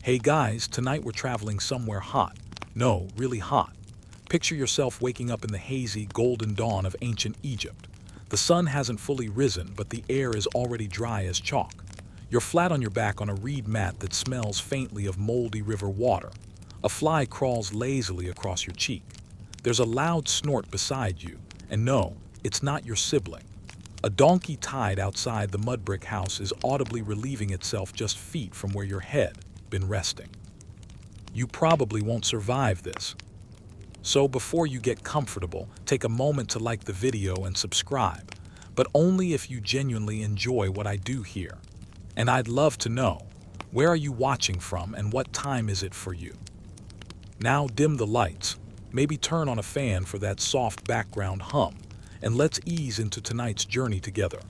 Hey guys, tonight we're traveling somewhere hot. No, really hot. Picture yourself waking up in the hazy, golden dawn of ancient Egypt. The sun hasn't fully risen, but the air is already dry as chalk. You're flat on your back on a reed mat that smells faintly of moldy river water. A fly crawls lazily across your cheek. There's a loud snort beside you, and no, it's not your sibling. A donkey tied outside the mud brick house is audibly relieving itself just feet from where your head been resting. You probably won't survive this. So before you get comfortable, take a moment to like the video and subscribe, but only if you genuinely enjoy what I do here. And I'd love to know, where are you watching from and what time is it for you? Now dim the lights, maybe turn on a fan for that soft background hum, and let's ease into tonight's journey together.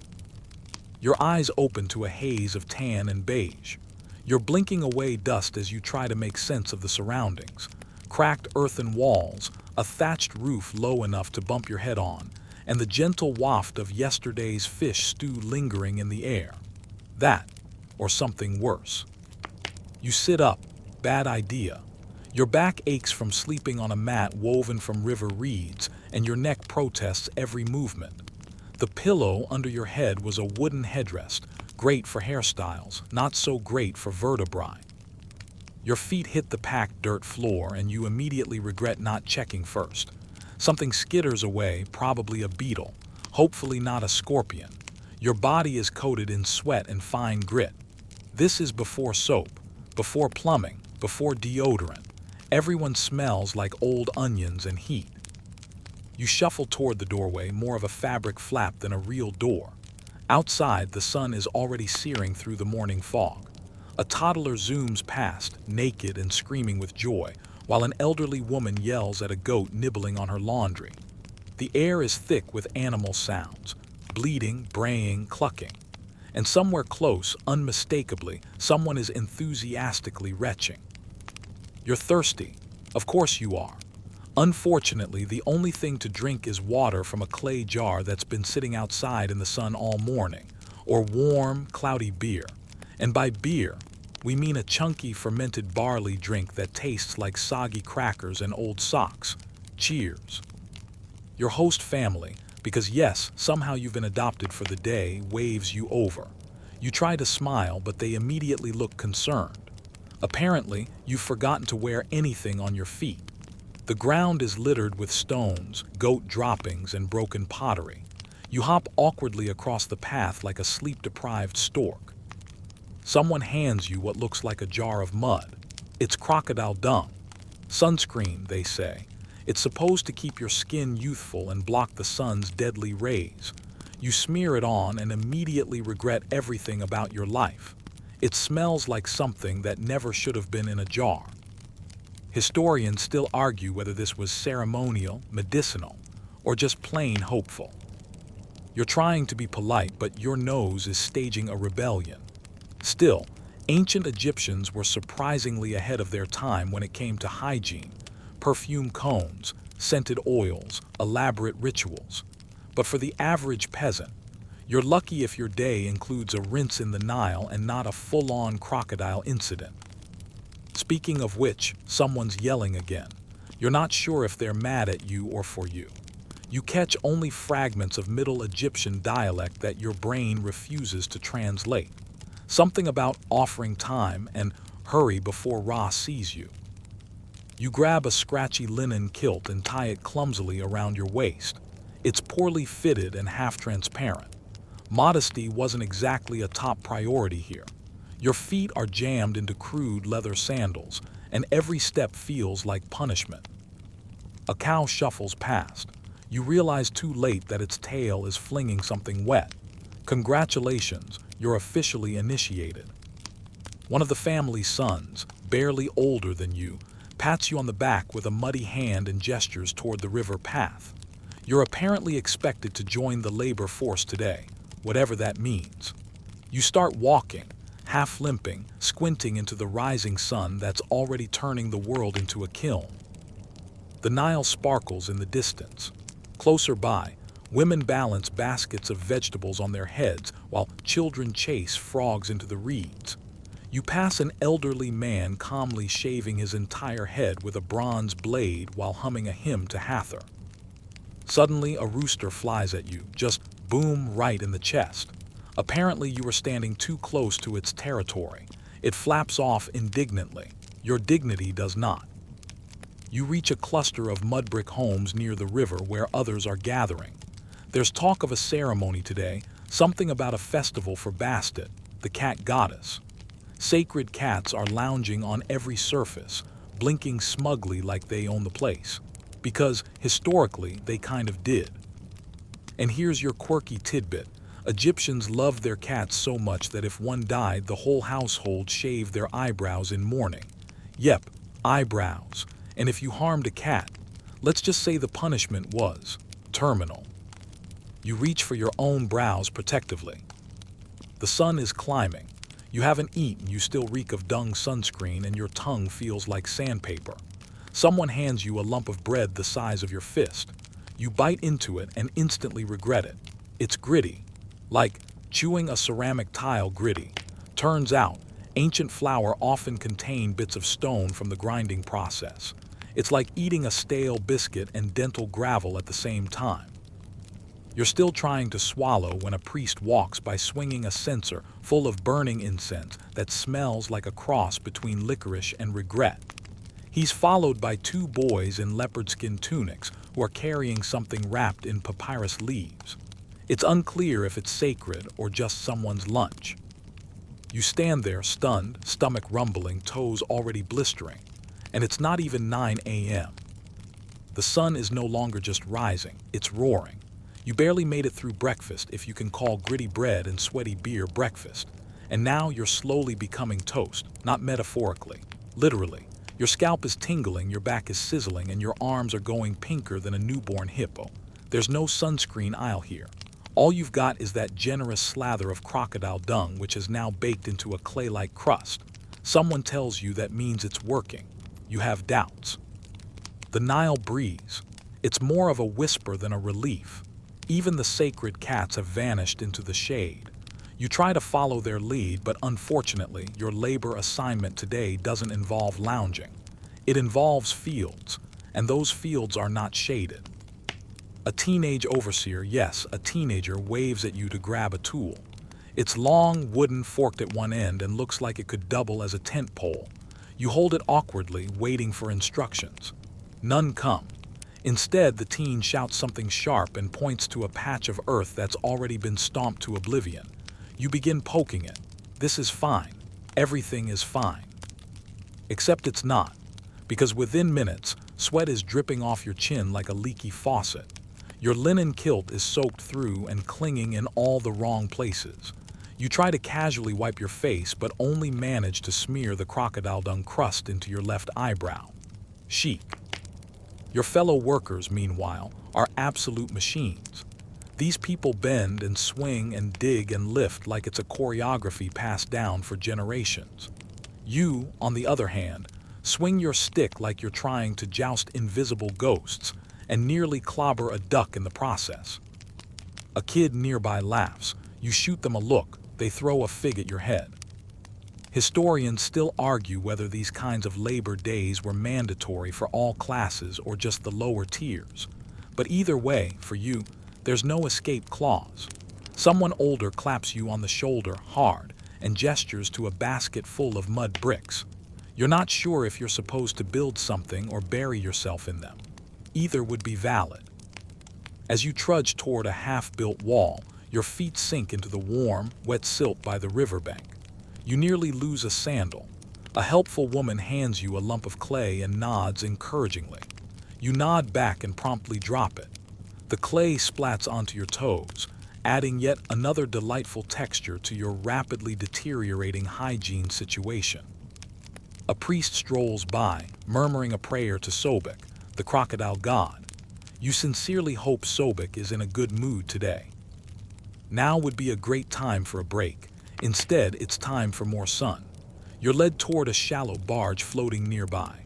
Your eyes open to a haze of tan and beige. You're blinking away dust as you try to make sense of the surroundings. Cracked earthen walls, a thatched roof low enough to bump your head on, and the gentle waft of yesterday's fish stew lingering in the air. That, or something worse. You sit up, bad idea. Your back aches from sleeping on a mat woven from river reeds, and your neck protests every movement. The pillow under your head was a wooden headrest, great for hairstyles, not so great for vertebrae. Your feet hit the packed dirt floor and you immediately regret not checking first. Something skitters away, probably a beetle, hopefully not a scorpion. Your body is coated in sweat and fine grit. This is before soap, before plumbing, before deodorant. Everyone smells like old onions and heat. You shuffle toward the doorway, more of a fabric flap than a real door. Outside, the sun is already searing through the morning fog. A toddler zooms past, naked and screaming with joy, while an elderly woman yells at a goat nibbling on her laundry. The air is thick with animal sounds, bleating, braying, clucking. And somewhere close, unmistakably, someone is enthusiastically retching. You're thirsty. Of course you are. Unfortunately, the only thing to drink is water from a clay jar that's been sitting outside in the sun all morning, or warm, cloudy beer. And by beer, we mean a chunky fermented barley drink that tastes like soggy crackers and old socks. Cheers. Your host family, because yes, somehow you've been adopted for the day, waves you over. You try to smile, but they immediately look concerned. Apparently, you've forgotten to wear anything on your feet. The ground is littered with stones, goat droppings, and broken pottery. You hop awkwardly across the path like a sleep-deprived stork. Someone hands you what looks like a jar of mud. It's crocodile dung. Sunscreen, they say. It's supposed to keep your skin youthful and block the sun's deadly rays. You smear it on and immediately regret everything about your life. It smells like something that never should have been in a jar. Historians still argue whether this was ceremonial, medicinal, or just plain hopeful. You're trying to be polite, but your nose is staging a rebellion. Still, ancient Egyptians were surprisingly ahead of their time when it came to hygiene, perfume cones, scented oils, elaborate rituals. But for the average peasant, you're lucky if your day includes a rinse in the Nile and not a full-on crocodile incident. Speaking of which, someone's yelling again. You're not sure if they're mad at you or for you. You catch only fragments of Middle Egyptian dialect that your brain refuses to translate. Something about offering time and hurry before Ra sees you. You grab a scratchy linen kilt and tie it clumsily around your waist. It's poorly fitted and half-transparent. Modesty wasn't exactly a top priority here. Your feet are jammed into crude leather sandals, and every step feels like punishment. A cow shuffles past. You realize too late that its tail is flinging something wet. Congratulations, you're officially initiated. One of the family's sons, barely older than you, pats you on the back with a muddy hand and gestures toward the river path. You're apparently expected to join the labor force today, whatever that means. You start walking, half limping, squinting into the rising sun that's already turning the world into a kiln. The Nile sparkles in the distance. Closer by, women balance baskets of vegetables on their heads while children chase frogs into the reeds. You pass an elderly man calmly shaving his entire head with a bronze blade while humming a hymn to Hathor. Suddenly, a rooster flies at you, just boom right in the chest. Apparently, you are standing too close to its territory. It flaps off indignantly. Your dignity does not. You reach a cluster of mud brick homes near the river where others are gathering. There's talk of a ceremony today, something about a festival for Bastet, the cat goddess. Sacred cats are lounging on every surface, blinking smugly like they own the place. Because, historically, they kind of did. And here's your quirky tidbit. Egyptians loved their cats so much that if one died, the whole household shaved their eyebrows in mourning. Yep, eyebrows. And if you harmed a cat, let's just say the punishment was terminal. You reach for your own brows protectively. The sun is climbing. You haven't eaten, you still reek of dung sunscreen, and your tongue feels like sandpaper. Someone hands you a lump of bread the size of your fist. You bite into it and instantly regret it. It's gritty, like chewing a ceramic tile gritty. Turns out, ancient flour often contained bits of stone from the grinding process. It's like eating a stale biscuit and dental gravel at the same time. You're still trying to swallow when a priest walks by swinging a censer full of burning incense that smells like a cross between licorice and regret. He's followed by two boys in leopard skin tunics who are carrying something wrapped in papyrus leaves. It's unclear if it's sacred or just someone's lunch. You stand there stunned, stomach rumbling, toes already blistering, and it's not even 9 a.m. The sun is no longer just rising, it's roaring. You barely made it through breakfast, if you can call gritty bread and sweaty beer breakfast. And now you're slowly becoming toast, not metaphorically, literally. Your scalp is tingling, your back is sizzling, and your arms are going pinker than a newborn hippo. There's no sunscreen aisle here. All you've got is that generous slather of crocodile dung, which is now baked into a clay-like crust. Someone tells you that means it's working. You have doubts. The Nile breeze. It's more of a whisper than a relief. Even the sacred cats have vanished into the shade. You try to follow their lead, but unfortunately, your labor assignment today doesn't involve lounging. It involves fields, and those fields are not shaded. A teenage overseer, yes, a teenager, waves at you to grab a tool. It's long, wooden, forked at one end, and looks like it could double as a tent pole. You hold it awkwardly, waiting for instructions. None come. Instead, the teen shouts something sharp and points to a patch of earth that's already been stomped to oblivion. You begin poking it. This is fine. Everything is fine. Except it's not, because within minutes, sweat is dripping off your chin like a leaky faucet. Your linen kilt is soaked through and clinging in all the wrong places. You try to casually wipe your face, but only manage to smear the crocodile dung crust into your left eyebrow. Chic. Your fellow workers, meanwhile, are absolute machines. These people bend and swing and dig and lift like it's a choreography passed down for generations. You, on the other hand, swing your stick like you're trying to joust invisible ghosts and nearly clobber a duck in the process. A kid nearby laughs. You shoot them a look. They throw a fig at your head. Historians still argue whether these kinds of labor days were mandatory for all classes or just the lower tiers. But either way, for you, there's no escape clause. Someone older claps you on the shoulder hard and gestures to a basket full of mud bricks. You're not sure if you're supposed to build something or bury yourself in them. Either would be valid. As you trudge toward a half-built wall, your feet sink into the warm, wet silt by the riverbank. You nearly lose a sandal. A helpful woman hands you a lump of clay and nods encouragingly. You nod back and promptly drop it. The clay splats onto your toes, adding yet another delightful texture to your rapidly deteriorating hygiene situation. A priest strolls by, murmuring a prayer to Sobek, the crocodile god. You sincerely hope Sobek is in a good mood today. Now would be a great time for a break. Instead, it's time for more sun. You're led toward a shallow barge floating nearby.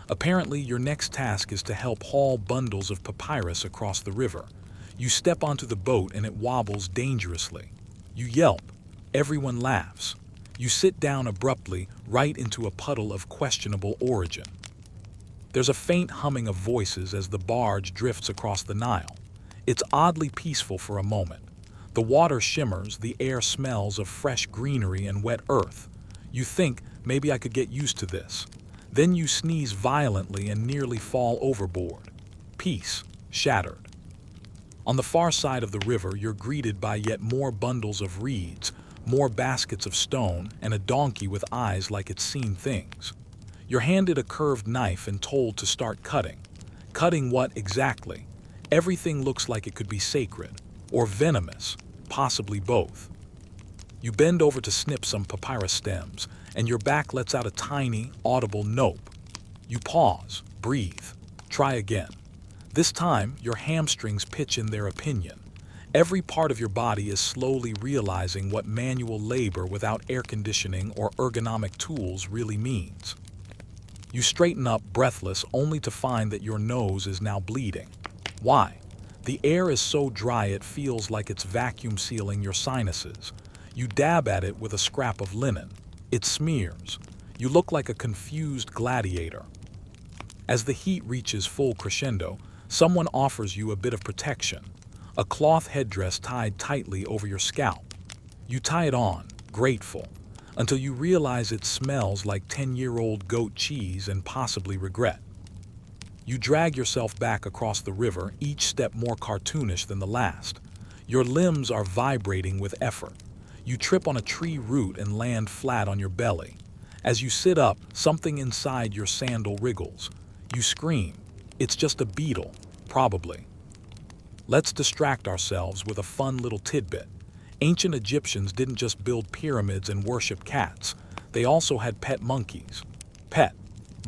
Apparently, your next task is to help haul bundles of papyrus across the river. You step onto the boat and it wobbles dangerously. You yelp. Everyone laughs. You sit down abruptly right into a puddle of questionable origin. There's a faint humming of voices as the barge drifts across the Nile. It's oddly peaceful for a moment. The water shimmers, the air smells of fresh greenery and wet earth. You think, maybe I could get used to this. Then you sneeze violently and nearly fall overboard. Peace, shattered. On the far side of the river, you're greeted by yet more bundles of reeds, more baskets of stone, and a donkey with eyes like it's seen things. You're handed a curved knife and told to start cutting. Cutting what exactly? Everything looks like it could be sacred, or venomous, possibly both. You bend over to snip some papyrus stems, and your back lets out a tiny, audible nope. You pause, breathe, try again. This time, your hamstrings pitch in their opinion. Every part of your body is slowly realizing what manual labor without air conditioning or ergonomic tools really means. You straighten up, breathless, only to find that your nose is now bleeding. Why? The air is so dry it feels like it's vacuum sealing your sinuses. You dab at it with a scrap of linen. It smears. You look like a confused gladiator. As the heat reaches full crescendo, someone offers you a bit of protection, a cloth headdress tied tightly over your scalp. You tie it on, grateful, until you realize it smells like 10-year-old goat cheese and possibly regret. You drag yourself back across the river, each step more cartoonish than the last. Your limbs are vibrating with effort. You trip on a tree root and land flat on your belly. As you sit up, something inside your sandal wriggles. You scream. It's just a beetle, probably. Let's distract ourselves with a fun little tidbit. Ancient Egyptians didn't just build pyramids and worship cats. They also had pet monkeys. Pet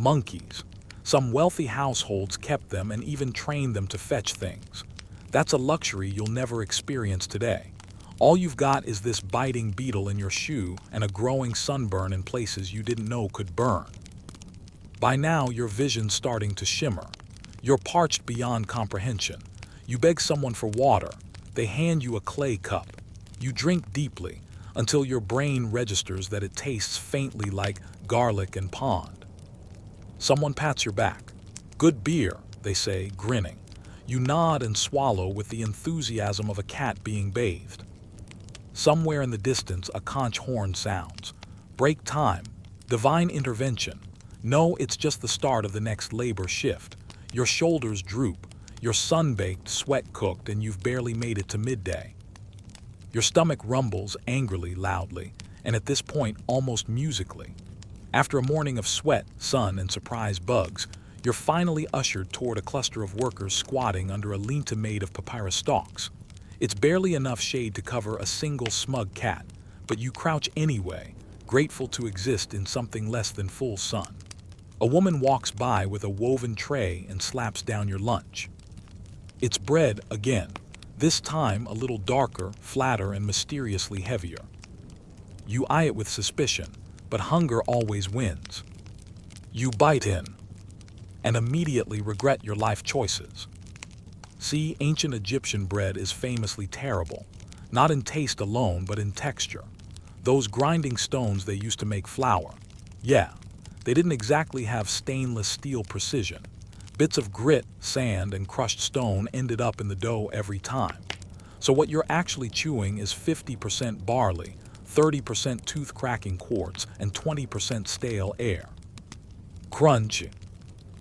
monkeys. Some wealthy households kept them and even trained them to fetch things. That's a luxury you'll never experience today. All you've got is this biting beetle in your shoe and a growing sunburn in places you didn't know could burn. By now, your vision's starting to shimmer. You're parched beyond comprehension. You beg someone for water. They hand you a clay cup. You drink deeply until your brain registers that it tastes faintly like garlic and pond. Someone pats your back. Good beer, they say, grinning. You nod and swallow with the enthusiasm of a cat being bathed. Somewhere in the distance, a conch horn sounds. Break time. Divine intervention. No, it's just the start of the next labor shift. Your shoulders droop. You're sun-baked, sweat-cooked, and you've barely made it to midday. Your stomach rumbles angrily, loudly, and at this point, almost musically. After a morning of sweat, sun, and surprise bugs, you're finally ushered toward a cluster of workers squatting under a lean-to made of papyrus stalks. It's barely enough shade to cover a single smug cat, but you crouch anyway, grateful to exist in something less than full sun. A woman walks by with a woven tray and slaps down your lunch. It's bread again, this time a little darker, flatter, and mysteriously heavier. You eye it with suspicion, but hunger always wins. You bite in, and immediately regret your life choices. See, ancient Egyptian bread is famously terrible, not in taste alone, but in texture. Those grinding stones they used to make flour. Yeah, they didn't exactly have stainless steel precision. Bits of grit, sand, and crushed stone ended up in the dough every time. So what you're actually chewing is 50% barley, 30% tooth-cracking quartz, and 20% stale air. Crunch.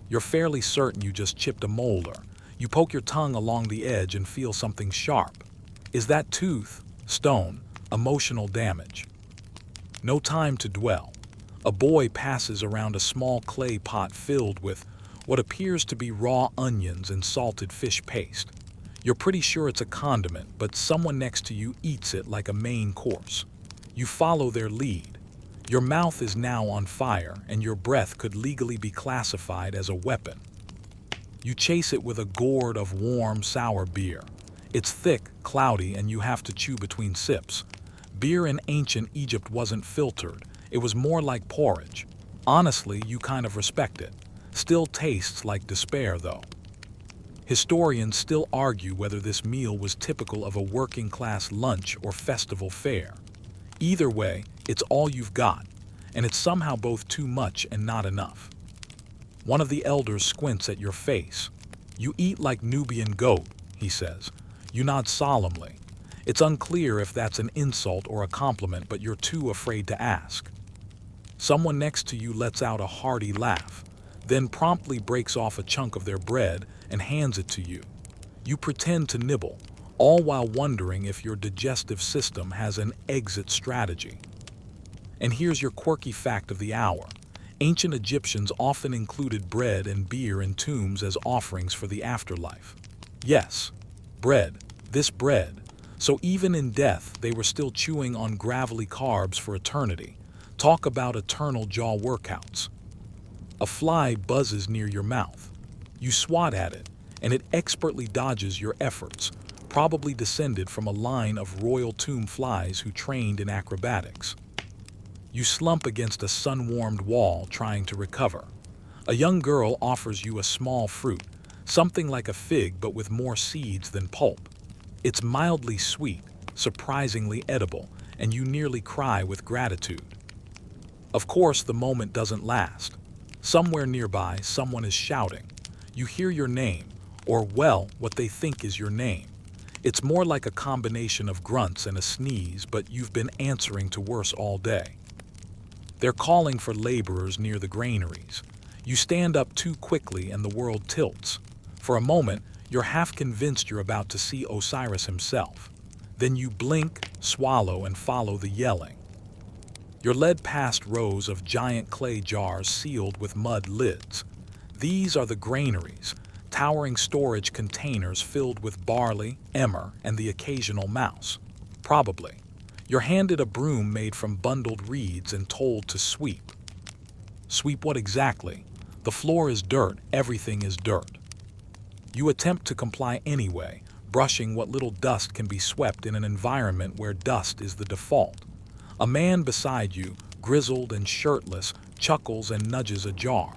You're fairly certain you just chipped a molder. You poke your tongue along the edge and feel something sharp. Is that tooth, stone, emotional damage? No time to dwell. A boy passes around a small clay pot filled with what appears to be raw onions and salted fish paste. You're pretty sure it's a condiment, but someone next to you eats it like a main course. You follow their lead. Your mouth is now on fire, and your breath could legally be classified as a weapon. You chase it with a gourd of warm, sour beer. It's thick, cloudy, and you have to chew between sips. Beer in ancient Egypt wasn't filtered. It was more like porridge. Honestly, you kind of respect it. Still tastes like despair, though. Historians still argue whether this meal was typical of a working-class lunch or festival fare. Either way, It's all you've got, and it's somehow both too much and not enough. One of the elders squints at your face. "You eat like Nubian goat," he says. You nod solemnly. It's unclear if that's an insult or a compliment, but you're too afraid to ask. Someone next to you lets out a hearty laugh, then promptly breaks off a chunk of their bread and hands it to you. You pretend to nibble, all while wondering if your digestive system has an exit strategy. And here's your quirky fact of the hour. Ancient Egyptians often included bread and beer in tombs as offerings for the afterlife. Yes, bread, this bread. So even in death, they were still chewing on gravelly carbs for eternity. Talk about eternal jaw workouts. A fly buzzes near your mouth. You swat at it, and it expertly dodges your efforts, probably descended from a line of royal tomb flies who trained in acrobatics. You slump against a sun-warmed wall trying to recover. A young girl offers you a small fruit, something like a fig but with more seeds than pulp. It's mildly sweet, surprisingly edible, and you nearly cry with gratitude. Of course, the moment doesn't last. Somewhere nearby, someone is shouting. You hear your name, or, well, what they think is your name. It's more like a combination of grunts and a sneeze, but you've been answering to worse all day. They're calling for laborers near the granaries. You stand up too quickly and the world tilts. For a moment, you're half convinced you're about to see Osiris himself. Then you blink, swallow, and follow the yelling. You're led past rows of giant clay jars sealed with mud lids. These are the granaries, towering storage containers filled with barley, emmer, and the occasional mouse. Probably. You're handed a broom made from bundled reeds and told to sweep. Sweep what exactly? The floor is dirt, everything is dirt. You attempt to comply anyway, brushing what little dust can be swept in an environment where dust is the default. A man beside you, grizzled and shirtless, chuckles and nudges a jar.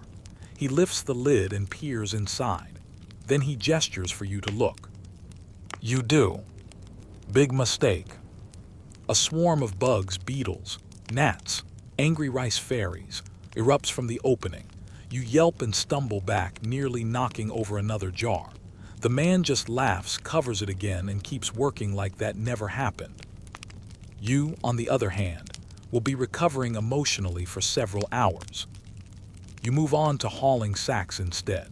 He lifts the lid and peers inside. Then he gestures for you to look. You do. Big mistake. A swarm of bugs, beetles, gnats, angry rice fairies erupts from the opening. You yelp and stumble back, nearly knocking over another jar. The man just laughs, covers it again, and keeps working like that never happened. You, on the other hand, will be recovering emotionally for several hours. You move on to hauling sacks instead.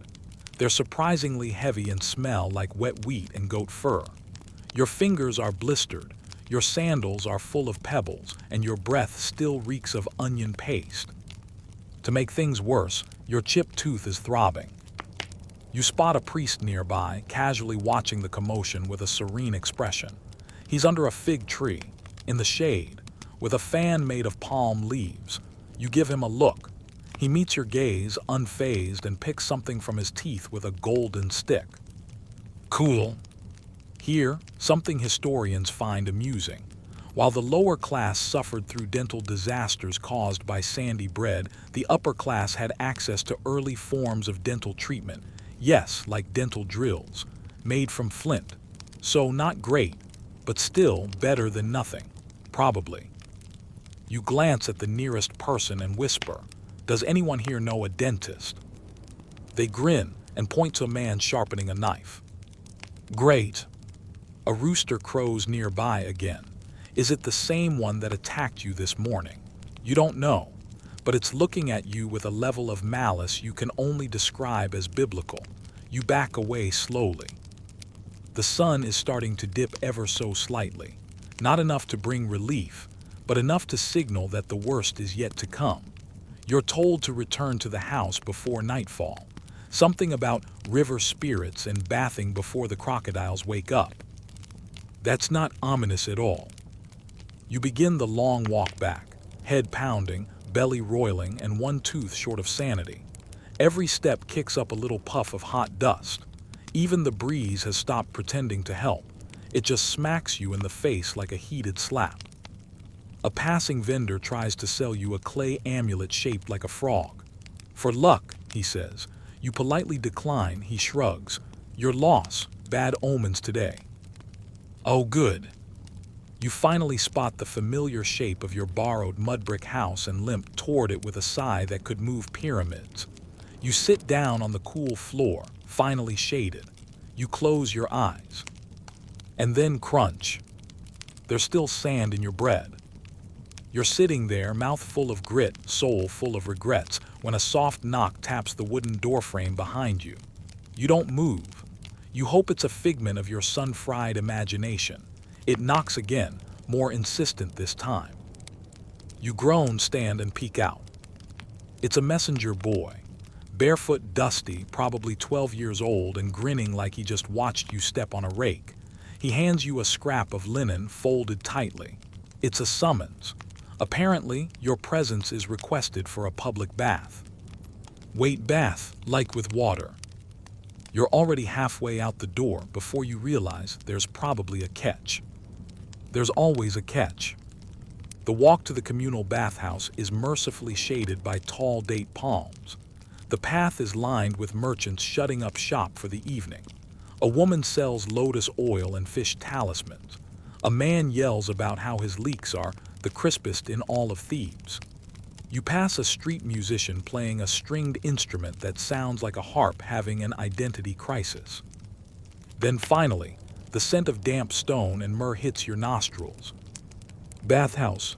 They're surprisingly heavy and smell like wet wheat and goat fur. Your fingers are blistered, your sandals are full of pebbles, and your breath still reeks of onion paste. To make things worse, your chipped tooth is throbbing. You spot a priest nearby, casually watching the commotion with a serene expression. He's under a fig tree, in the shade, with a fan made of palm leaves. You give him a look. He meets your gaze, unfazed, and picks something from his teeth with a golden stick. Cool. Here, something historians find amusing. While the lower class suffered through dental disasters caused by sandy bread, the upper class had access to early forms of dental treatment. Yes, like dental drills, made from flint. So not great, but still better than nothing. Probably. You glance at the nearest person and whisper, "Does anyone here know a dentist?" They grin and point to a man sharpening a knife. Great. A rooster crows nearby again. Is it the same one that attacked you this morning? You don't know, but it's looking at you with a level of malice you can only describe as biblical. You back away slowly. The sun is starting to dip ever so slightly. Not enough to bring relief, but enough to signal that the worst is yet to come. You're told to return to the house before nightfall. Something about river spirits and bathing before the crocodiles wake up. That's not ominous at all. You begin the long walk back, head pounding, belly roiling, and one tooth short of sanity. Every step kicks up a little puff of hot dust. Even the breeze has stopped pretending to help. It just smacks you in the face like a heated slap. A passing vendor tries to sell you a clay amulet shaped like a frog. For luck, he says. You politely decline, he shrugs. Your loss, bad omens today. Oh good. You finally spot the familiar shape of your borrowed mud brick house and limp toward it with a sigh that could move pyramids. You sit down on the cool floor, finally shaded. You close your eyes. And then crunch. There's still sand in your bread. You're sitting there, mouth full of grit, soul full of regrets, when a soft knock taps the wooden doorframe behind you. You don't move. You hope it's a figment of your sun-fried imagination. It knocks again, more insistent this time. You groan, stand, and peek out. It's a messenger boy. Barefoot, dusty, probably 12 years old, and grinning like he just watched you step on a rake. He hands you a scrap of linen folded tightly. It's a summons. Apparently, your presence is requested for a public bath. Wait, bath, like with water. You're already halfway out the door before you realize there's probably a catch. There's always a catch. The walk to the communal bathhouse is mercifully shaded by tall date palms. The path is lined with merchants shutting up shop for the evening. A woman sells lotus oil and fish talismans. A man yells about how his leeks are the crispest in all of Thebes. You pass a street musician playing a stringed instrument that sounds like a harp having an identity crisis. Then finally, the scent of damp stone and myrrh hits your nostrils. Bathhouse.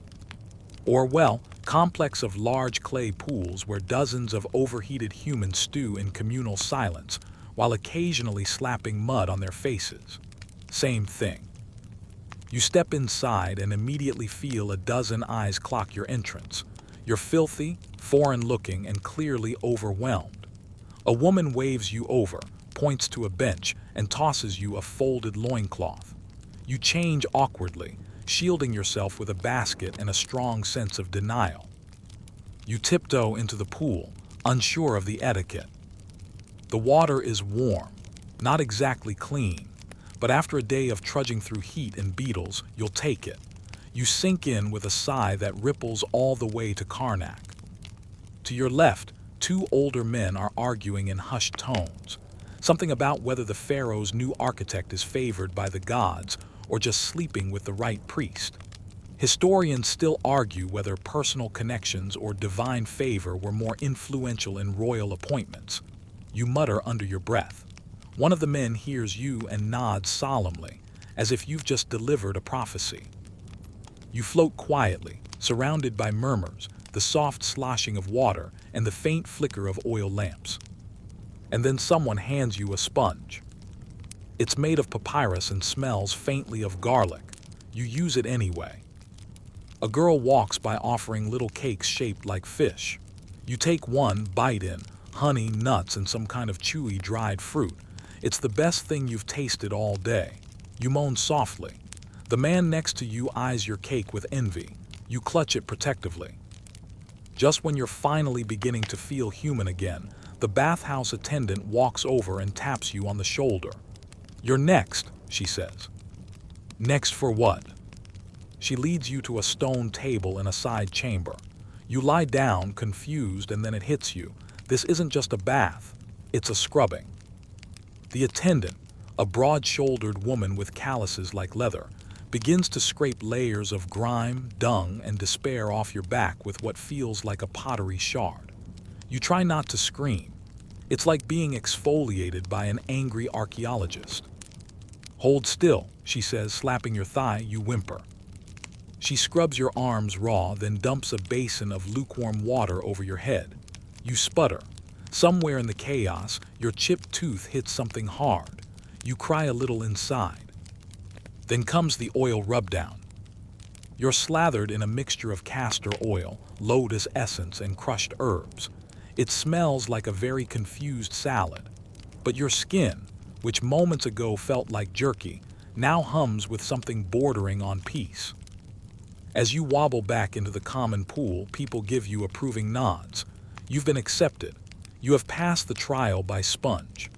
Or, well, complex of large clay pools where dozens of overheated humans stew in communal silence, while occasionally slapping mud on their faces. Same thing. You step inside and immediately feel a dozen eyes clock your entrance. You're filthy, foreign-looking, and clearly overwhelmed. A woman waves you over, points to a bench, and tosses you a folded loincloth. You change awkwardly, shielding yourself with a basket and a strong sense of denial. You tiptoe into the pool, unsure of the etiquette. The water is warm, not exactly clean, but after a day of trudging through heat and beetles, you'll take it. You sink in with a sigh that ripples all the way to Karnak. To your left, two older men are arguing in hushed tones, something about whether the pharaoh's new architect is favored by the gods or just sleeping with the right priest. Historians still argue whether personal connections or divine favor were more influential in royal appointments. You mutter under your breath. One of the men hears you and nods solemnly, as if you've just delivered a prophecy. You float quietly, surrounded by murmurs, the soft sloshing of water, and the faint flicker of oil lamps. And then someone hands you a sponge. It's made of papyrus and smells faintly of garlic. You use it anyway. A girl walks by offering little cakes shaped like fish. You take one, bite in, honey, nuts, and some kind of chewy dried fruit. It's the best thing you've tasted all day. You moan softly. The man next to you eyes your cake with envy. You clutch it protectively. Just when you're finally beginning to feel human again, the bathhouse attendant walks over and taps you on the shoulder. "You're next," she says. "Next for what?" She leads you to a stone table in a side chamber. You lie down, confused, and then it hits you. This isn't just a bath, it's a scrubbing. The attendant, a broad-shouldered woman with calluses like leather, begins to scrape layers of grime, dung, and despair off your back with what feels like a pottery shard. You try not to scream. It's like being exfoliated by an angry archaeologist. "Hold still," she says, slapping your thigh. You whimper. She scrubs your arms raw, then dumps a basin of lukewarm water over your head. You sputter. Somewhere in the chaos, your chipped tooth hits something hard. You cry a little inside. Then comes the oil rubdown. You're slathered in a mixture of castor oil, lotus essence, and crushed herbs. It smells like a very confused salad. But your skin, which moments ago felt like jerky, now hums with something bordering on peace. As you wobble back into the common pool, people give you approving nods. You've been accepted. You have passed the trial by sponge.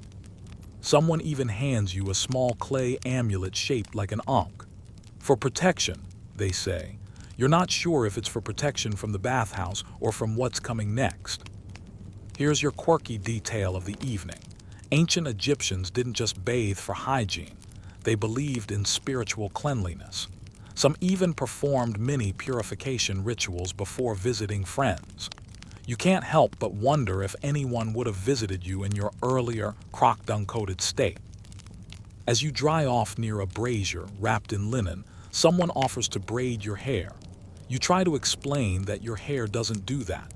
Someone even hands you a small clay amulet shaped like an ankh. For protection, they say. You're not sure if it's for protection from the bathhouse or from what's coming next. Here's your quirky detail of the evening. Ancient Egyptians didn't just bathe for hygiene. They believed in spiritual cleanliness. Some even performed mini purification rituals before visiting friends. You can't help but wonder if anyone would have visited you in your earlier, crock-dung-coated state. As you dry off near a brazier wrapped in linen, someone offers to braid your hair. You try to explain that your hair doesn't do that.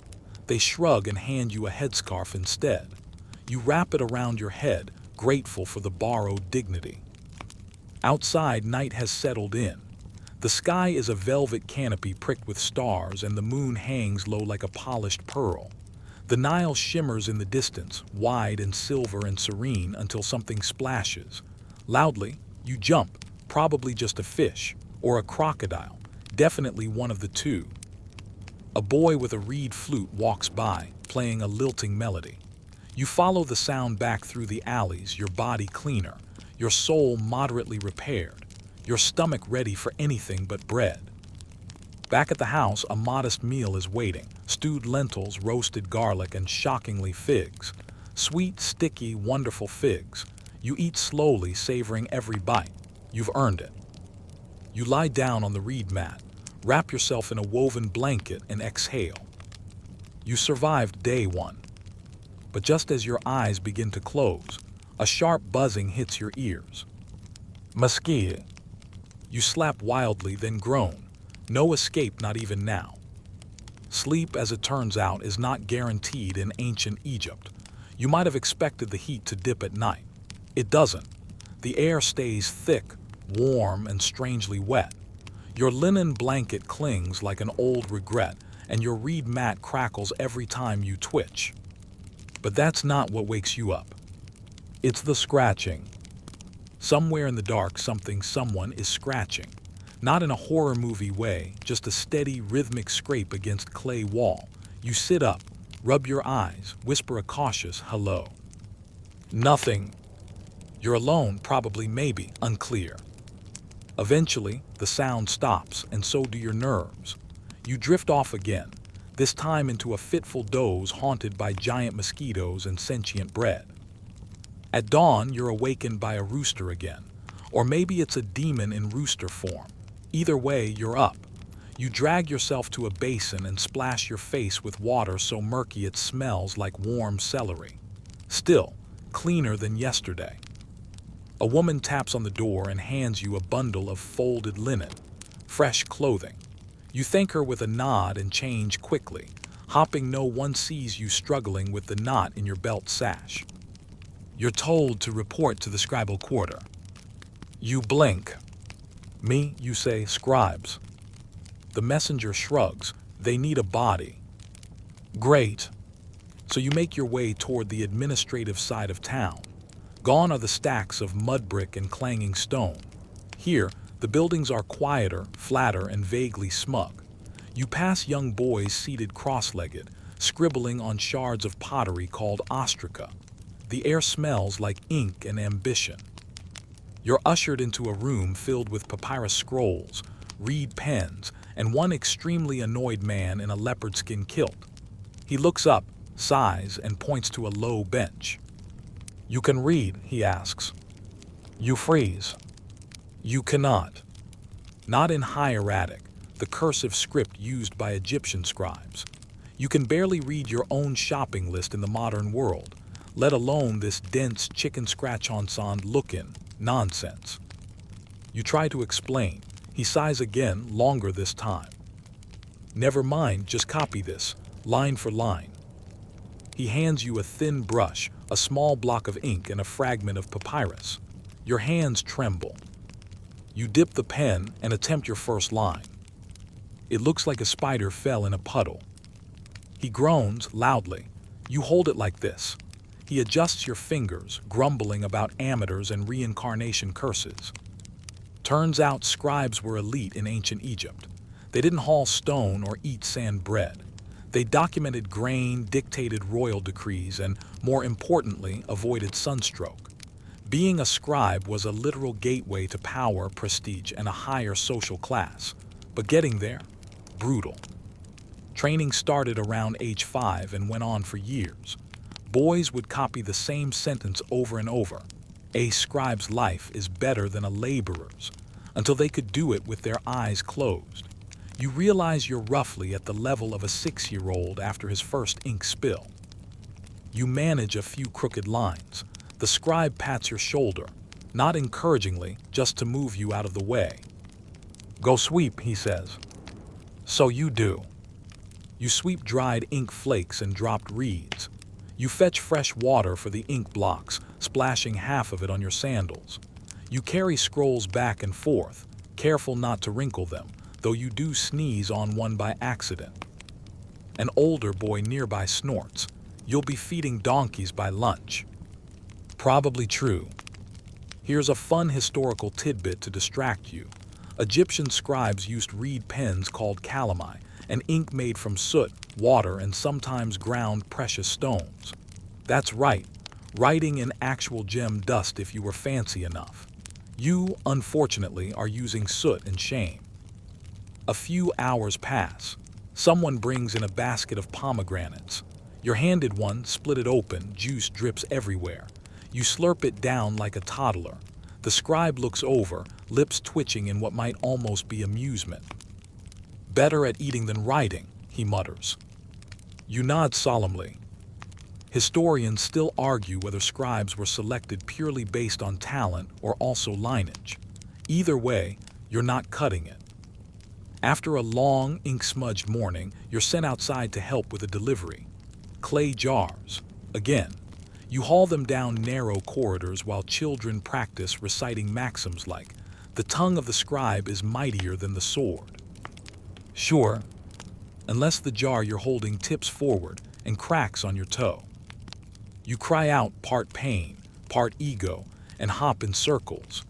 They shrug and hand you a headscarf instead. You wrap it around your head, grateful for the borrowed dignity. Outside, night has settled in. The sky is a velvet canopy pricked with stars, and the moon hangs low like a polished pearl. The Nile shimmers in the distance, wide and silver and serene, until something splashes. Loudly, you jump, probably just a fish, or a crocodile, definitely one of the two. A boy with a reed flute walks by, playing a lilting melody. You follow the sound back through the alleys, your body cleaner, your soul moderately repaired, your stomach ready for anything but bread. Back at the house, a modest meal is waiting: stewed lentils, roasted garlic, and shockingly figs. Sweet, sticky, wonderful figs. You eat slowly, savoring every bite. You've earned it. You lie down on the reed mat, wrap yourself in a woven blanket, and exhale. You survived day one. But just as your eyes begin to close, a sharp buzzing hits your ears. Mosquito. You slap wildly, then groan. No escape, not even now. Sleep, as it turns out, is not guaranteed in ancient Egypt. You might have expected the heat to dip at night. It doesn't. The air stays thick, warm, and strangely wet. Your linen blanket clings like an old regret, and your reed mat crackles every time you twitch. But that's not what wakes you up. It's the scratching. Somewhere in the dark, someone is scratching. Not in a horror movie way, just a steady, rhythmic scrape against clay wall. You sit up, rub your eyes, whisper a cautious hello. Nothing. You're alone, probably, maybe, unclear. Eventually, the sound stops, and so do your nerves. You drift off again, this time into a fitful doze haunted by giant mosquitoes and sentient bread. At dawn, you're awakened by a rooster again, or maybe it's a demon in rooster form. Either way, you're up. You drag yourself to a basin and splash your face with water so murky it smells like warm celery. Still, cleaner than yesterday. A woman taps on the door and hands you a bundle of folded linen, fresh clothing. You thank her with a nod and change quickly, hoping no one sees you struggling with the knot in your belt sash. You're told to report to the scribal quarter. You blink. Me, you say, scribes. The messenger shrugs. They need a body. Great. So you make your way toward the administrative side of town. Gone are the stacks of mud brick and clanging stone. Here, the buildings are quieter, flatter, and vaguely smug. You pass young boys seated cross-legged, scribbling on shards of pottery called ostraca. The air smells like ink and ambition. You're ushered into a room filled with papyrus scrolls, reed pens, and one extremely annoyed man in a leopard skin kilt. He looks up, sighs, and points to a low bench. You can read, he asks. You freeze. You cannot. Not in hieratic, the cursive script used by Egyptian scribes. You can barely read your own shopping list in the modern world, let alone this dense chicken scratch-on-sand look-in nonsense. You try to explain. He sighs again, longer this time. Never mind, just copy this, line for line. He hands you a thin brush, a small block of ink, and a fragment of papyrus. Your hands tremble. You dip the pen and attempt your first line. It looks like a spider fell in a puddle. He groans loudly. You hold it like this. He adjusts your fingers, grumbling about amateurs and reincarnation curses. Turns out scribes were elite in ancient Egypt. They didn't haul stone or eat sand bread. They documented grain, dictated royal decrees, and, more importantly, avoided sunstroke. Being a scribe was a literal gateway to power, prestige, and a higher social class. But getting there, brutal. Training started around age 5 and went on for years. Boys would copy the same sentence over and over. A scribe's life is better than a laborer's. until they could do it with their eyes closed. You realize you're roughly at the level of a 6-year-old after his first ink spill. You manage a few crooked lines. The scribe pats your shoulder, not encouragingly, just to move you out of the way. "Go sweep," he says. So you do. You sweep dried ink flakes and dropped reeds. You fetch fresh water for the ink blocks, splashing half of it on your sandals. You carry scrolls back and forth, careful not to wrinkle them, though you do sneeze on one by accident. An older boy nearby snorts. "You'll be feeding donkeys by lunch." Probably true. Here's a fun historical tidbit to distract you. Egyptian scribes used reed pens called calami, an ink made from soot, water, and sometimes ground precious stones. That's right, writing in actual gem dust if you were fancy enough. You, unfortunately, are using soot and shame. A few hours pass. Someone brings in a basket of pomegranates. You're handed one, split it open, juice drips everywhere. You slurp it down like a toddler. The scribe looks over, lips twitching in what might almost be amusement. "Better at eating than writing," he mutters. You nod solemnly. Historians still argue whether scribes were selected purely based on talent or also lineage. Either way, you're not cutting it. After a long, ink-smudged morning, you're sent outside to help with a delivery. Clay jars. Again. You haul them down narrow corridors while children practice reciting maxims like, "The tongue of the scribe is mightier than the sword." Sure, unless the jar you're holding tips forward and cracks on your toe. You cry out, part pain, part ego, and hop in circles.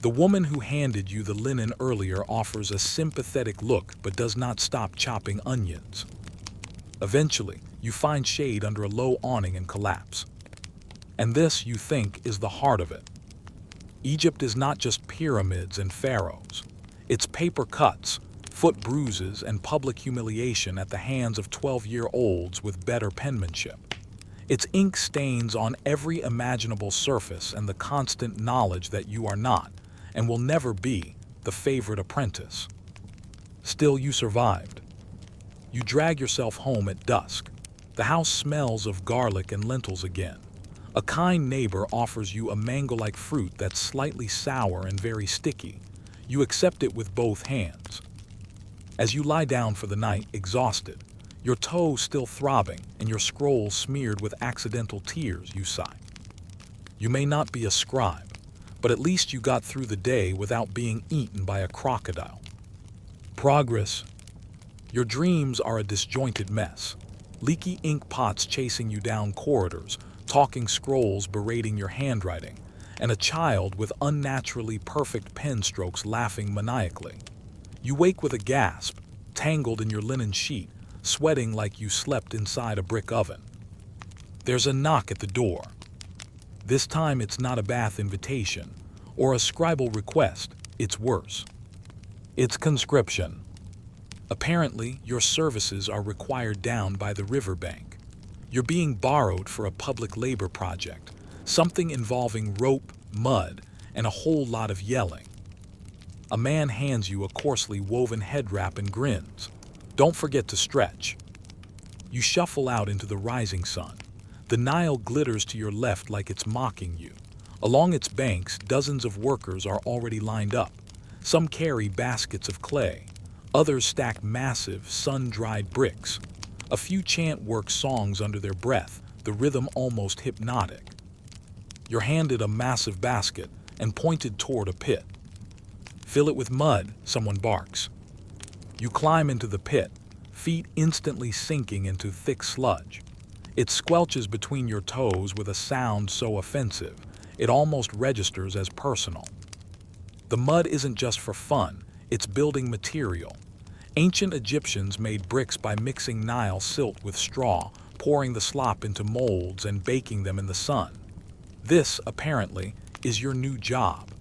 The woman who handed you the linen earlier offers a sympathetic look but does not stop chopping onions. Eventually, you find shade under a low awning and collapse. And this, you think, is the heart of it. Egypt is not just pyramids and pharaohs. It's paper cuts, foot bruises, and public humiliation at the hands of 12-year-olds with better penmanship. It's ink stains on every imaginable surface and the constant knowledge that you are not, and will never be, the favorite apprentice. Still, you survived. You drag yourself home at dusk. The house smells of garlic and lentils again. A kind neighbor offers you a mango-like fruit that's slightly sour and very sticky. You accept it with both hands. As you lie down for the night, exhausted, your toe still throbbing and your scroll smeared with accidental tears, you sigh. You may not be a scribe, but at least you got through the day without being eaten by a crocodile. Progress. Your dreams are a disjointed mess. Leaky ink pots chasing you down corridors, talking scrolls berating your handwriting, and a child with unnaturally perfect pen strokes laughing maniacally. You wake with a gasp, tangled in your linen sheet, sweating like you slept inside a brick oven. There's a knock at the door. This time it's not a bath invitation or a scribal request, it's worse. It's conscription. Apparently, your services are required down by the riverbank. You're being borrowed for a public labor project, something involving rope, mud, and a whole lot of yelling. A man hands you a coarsely woven head wrap and grins. "Don't forget to stretch." You shuffle out into the rising sun. The Nile glitters to your left like it's mocking you. Along its banks, dozens of workers are already lined up. Some carry baskets of clay. Others stack massive, sun-dried bricks. A few chant work songs under their breath, the rhythm almost hypnotic. You're handed a massive basket and pointed toward a pit. "Fill it with mud," someone barks. You climb into the pit, feet instantly sinking into thick sludge. It squelches between your toes with a sound so offensive, it almost registers as personal. The mud isn't just for fun, it's building material. Ancient Egyptians made bricks by mixing Nile silt with straw, pouring the slop into molds and baking them in the sun. This, apparently, is your new job.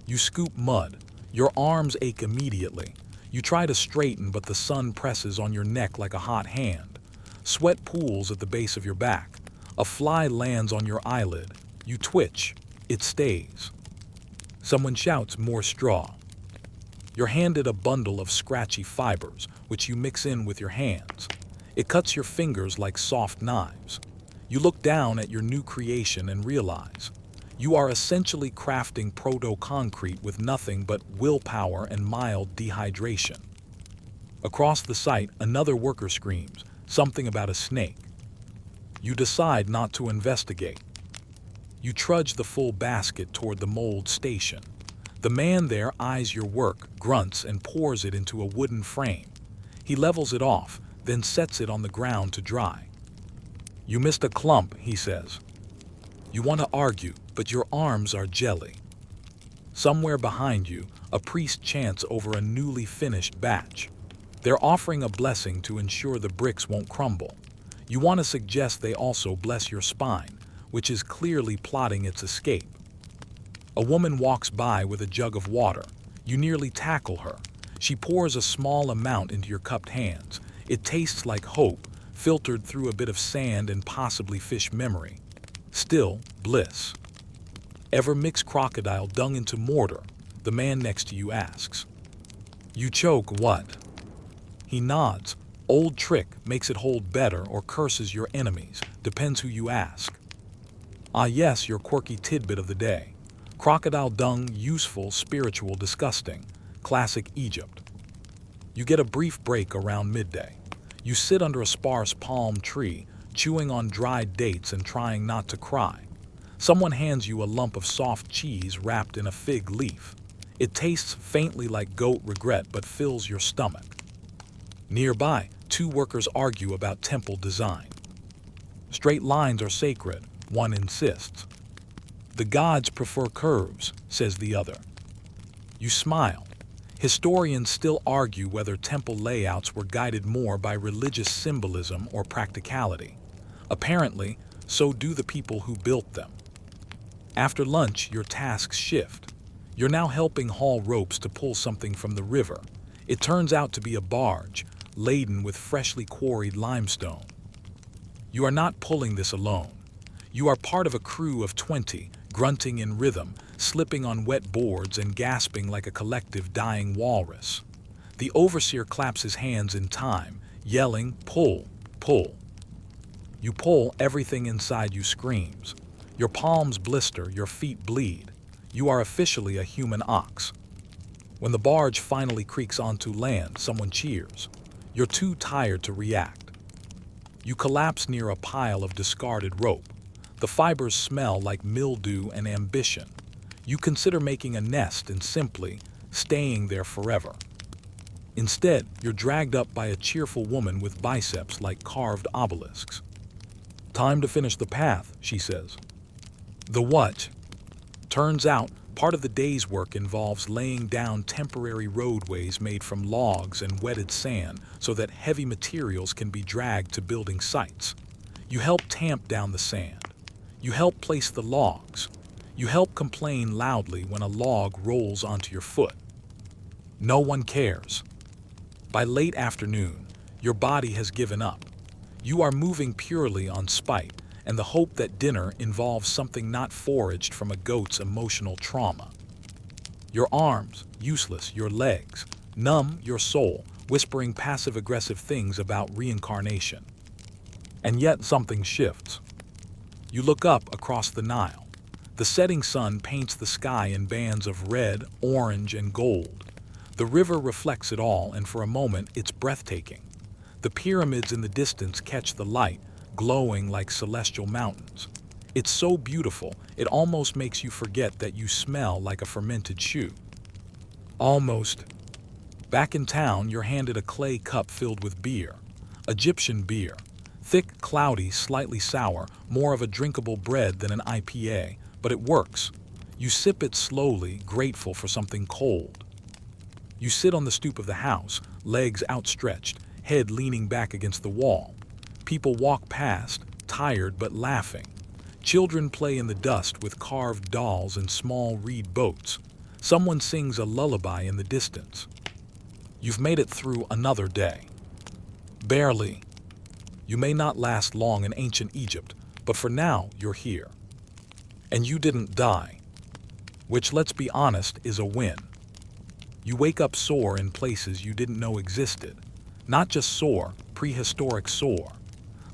You scoop mud. Your arms ache immediately. You try to straighten, but the sun presses on your neck like a hot hand. Sweat pools at the base of your back. A fly lands on your eyelid. You twitch. It stays. Someone shouts, "More straw." You're handed a bundle of scratchy fibers, which you mix in with your hands. It cuts your fingers like soft knives. You look down at your new creation and realize you are essentially crafting proto-concrete with nothing but willpower and mild dehydration. Across the site, another worker screams, something about a snake. You decide not to investigate. You trudge the full basket toward the mold station. The man there eyes your work, grunts, and pours it into a wooden frame. He levels it off, then sets it on the ground to dry. "You missed a clump," he says. You want to argue, but your arms are jelly. Somewhere behind you, a priest chants over a newly finished batch. They're offering a blessing to ensure the bricks won't crumble. You want to suggest they also bless your spine, which is clearly plotting its escape. A woman walks by with a jug of water. You nearly tackle her. She pours a small amount into your cupped hands. It tastes like hope, filtered through a bit of sand and possibly fish memory. Still, bliss. "Ever mix crocodile dung into mortar?" the man next to you asks. You choke, "What?" He nods. "Old trick, makes it hold better or curses your enemies, depends who you ask." Ah yes, your quirky tidbit of the day. Crocodile dung, useful, spiritual, disgusting. Classic Egypt. You get a brief break around midday. You sit under a sparse palm tree, chewing on dried dates and trying not to cry. Someone hands you a lump of soft cheese wrapped in a fig leaf. It tastes faintly like goat regret but fills your stomach. Nearby, two workers argue about temple design. "Straight lines are sacred," one insists. "The gods prefer curves," says the other. You smile. Historians still argue whether temple layouts were guided more by religious symbolism or practicality. Apparently, so do the people who built them. After lunch, your tasks shift. You're now helping haul ropes to pull something from the river. It turns out to be a barge, laden with freshly quarried limestone. You are not pulling this alone. You are part of a crew of 20, grunting in rhythm, slipping on wet boards and gasping like a collective dying walrus. The overseer claps his hands in time, yelling, "Pull, pull." You pull, everything inside you screams. Your palms blister, your feet bleed. You are officially a human ox. When the barge finally creaks onto land, someone cheers. You're too tired to react. You collapse near a pile of discarded rope. The fibers smell like mildew and ambition. You consider making a nest and simply staying there forever. Instead, you're dragged up by a cheerful woman with biceps like carved obelisks. "Time to finish the path," she says. The what? Turns out, part of the day's work involves laying down temporary roadways made from logs and wetted sand so that heavy materials can be dragged to building sites. You help tamp down the sand. You help place the logs. You help complain loudly when a log rolls onto your foot. No one cares. By late afternoon, your body has given up. You are moving purely on spite and the hope that dinner involves something not foraged from a goat's emotional trauma. Your arms, useless, your legs, numb, your soul, whispering passive-aggressive things about reincarnation. And yet something shifts. You look up across the Nile. The setting sun paints the sky in bands of red, orange, and gold. The river reflects it all, and for a moment it's breathtaking. The pyramids in the distance catch the light, glowing like celestial mountains. It's so beautiful, it almost makes you forget that you smell like a fermented shoe. Almost. Back in town, you're handed a clay cup filled with beer. Egyptian beer. Thick, cloudy, slightly sour, more of a drinkable bread than an IPA, but it works. You sip it slowly, grateful for something cold. You sit on the stoop of the house, legs outstretched, head leaning back against the wall. People walk past, tired but laughing. Children play in the dust with carved dolls and small reed boats. Someone sings a lullaby in the distance. You've made it through another day. Barely. You may not last long in ancient Egypt, but for now you're here. And you didn't die. Which, let's be honest, is a win. You wake up sore in places you didn't know existed. Not just sore, prehistoric sore.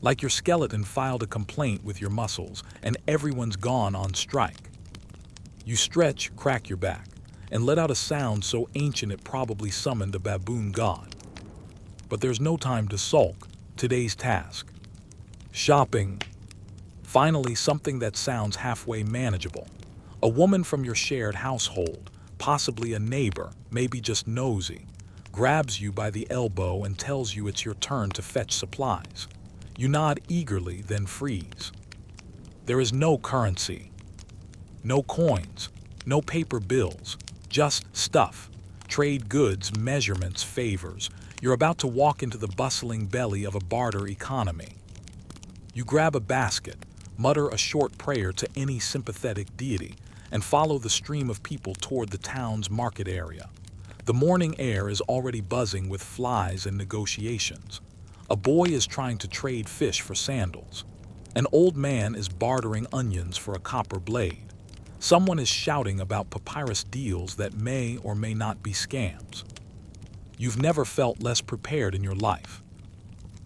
Like your skeleton filed a complaint with your muscles and everyone's gone on strike. You stretch, crack your back, and let out a sound so ancient it probably summoned a baboon god. But there's no time to sulk. Today's task. Shopping. Finally, something that sounds halfway manageable. A woman from your shared household, possibly a neighbor, maybe just nosy, grabs you by the elbow and tells you it's your turn to fetch supplies. You nod eagerly, then freeze. There is no currency, no coins, no paper bills, just stuff. Trade goods, measurements, favors. You're about to walk into the bustling belly of a barter economy. You grab a basket, mutter a short prayer to any sympathetic deity, and follow the stream of people toward the town's market area. The morning air is already buzzing with flies and negotiations. A boy is trying to trade fish for sandals. An old man is bartering onions for a copper blade. Someone is shouting about papyrus deals that may or may not be scams. You've never felt less prepared in your life.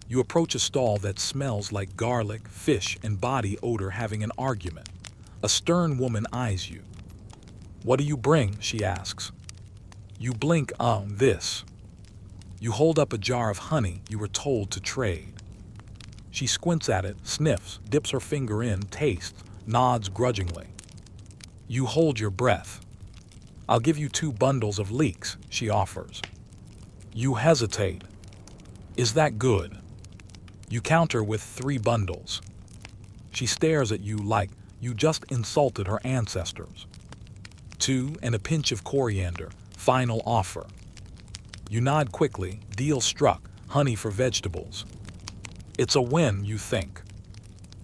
You approach a stall that smells like garlic, fish, and body odor having an argument. A stern woman eyes you. "What do you bring?" she asks. You blink, this. You hold up a jar of honey you were told to trade. She squints at it, sniffs, dips her finger in, tastes, nods grudgingly. You hold your breath. "I'll give you 2 bundles of leeks," she offers. You hesitate. "Is that good?" You counter with 3 bundles. She stares at you like you just insulted her ancestors. 2 and a pinch of coriander, final offer. You nod quickly, deal struck, honey for vegetables. It's a win, you think.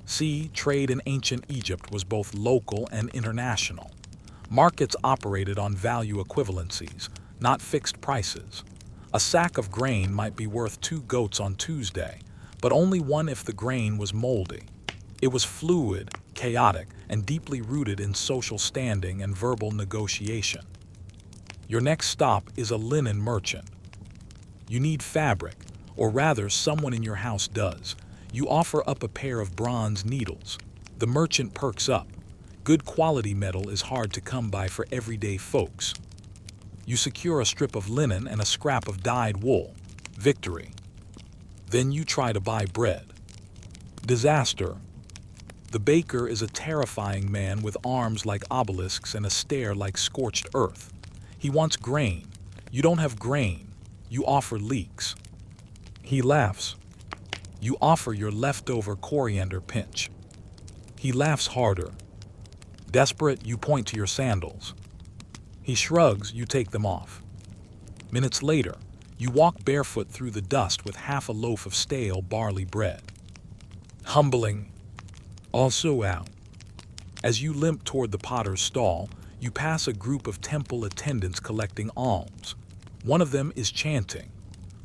See, trade in ancient Egypt was both local and international. Markets operated on value equivalencies, not fixed prices. A sack of grain might be worth 2 goats on Tuesday, but only one if the grain was moldy. It was fluid, chaotic, and deeply rooted in social standing and verbal negotiation. Your next stop is a linen merchant. You need fabric, or rather someone in your house does. You offer up a pair of bronze needles. The merchant perks up. Good quality metal is hard to come by for everyday folks. You secure a strip of linen and a scrap of dyed wool. Victory. Then you try to buy bread. Disaster. The baker is a terrifying man with arms like obelisks and a stare like scorched earth. He wants grain. You don't have grain. You offer leeks. He laughs. You offer your leftover coriander pinch. He laughs harder. Desperate, you point to your sandals. He shrugs, you take them off. Minutes later, you walk barefoot through the dust with half a loaf of stale barley bread. Humbling. Also out. As you limp toward the potter's stall, you pass a group of temple attendants collecting alms. One of them is chanting.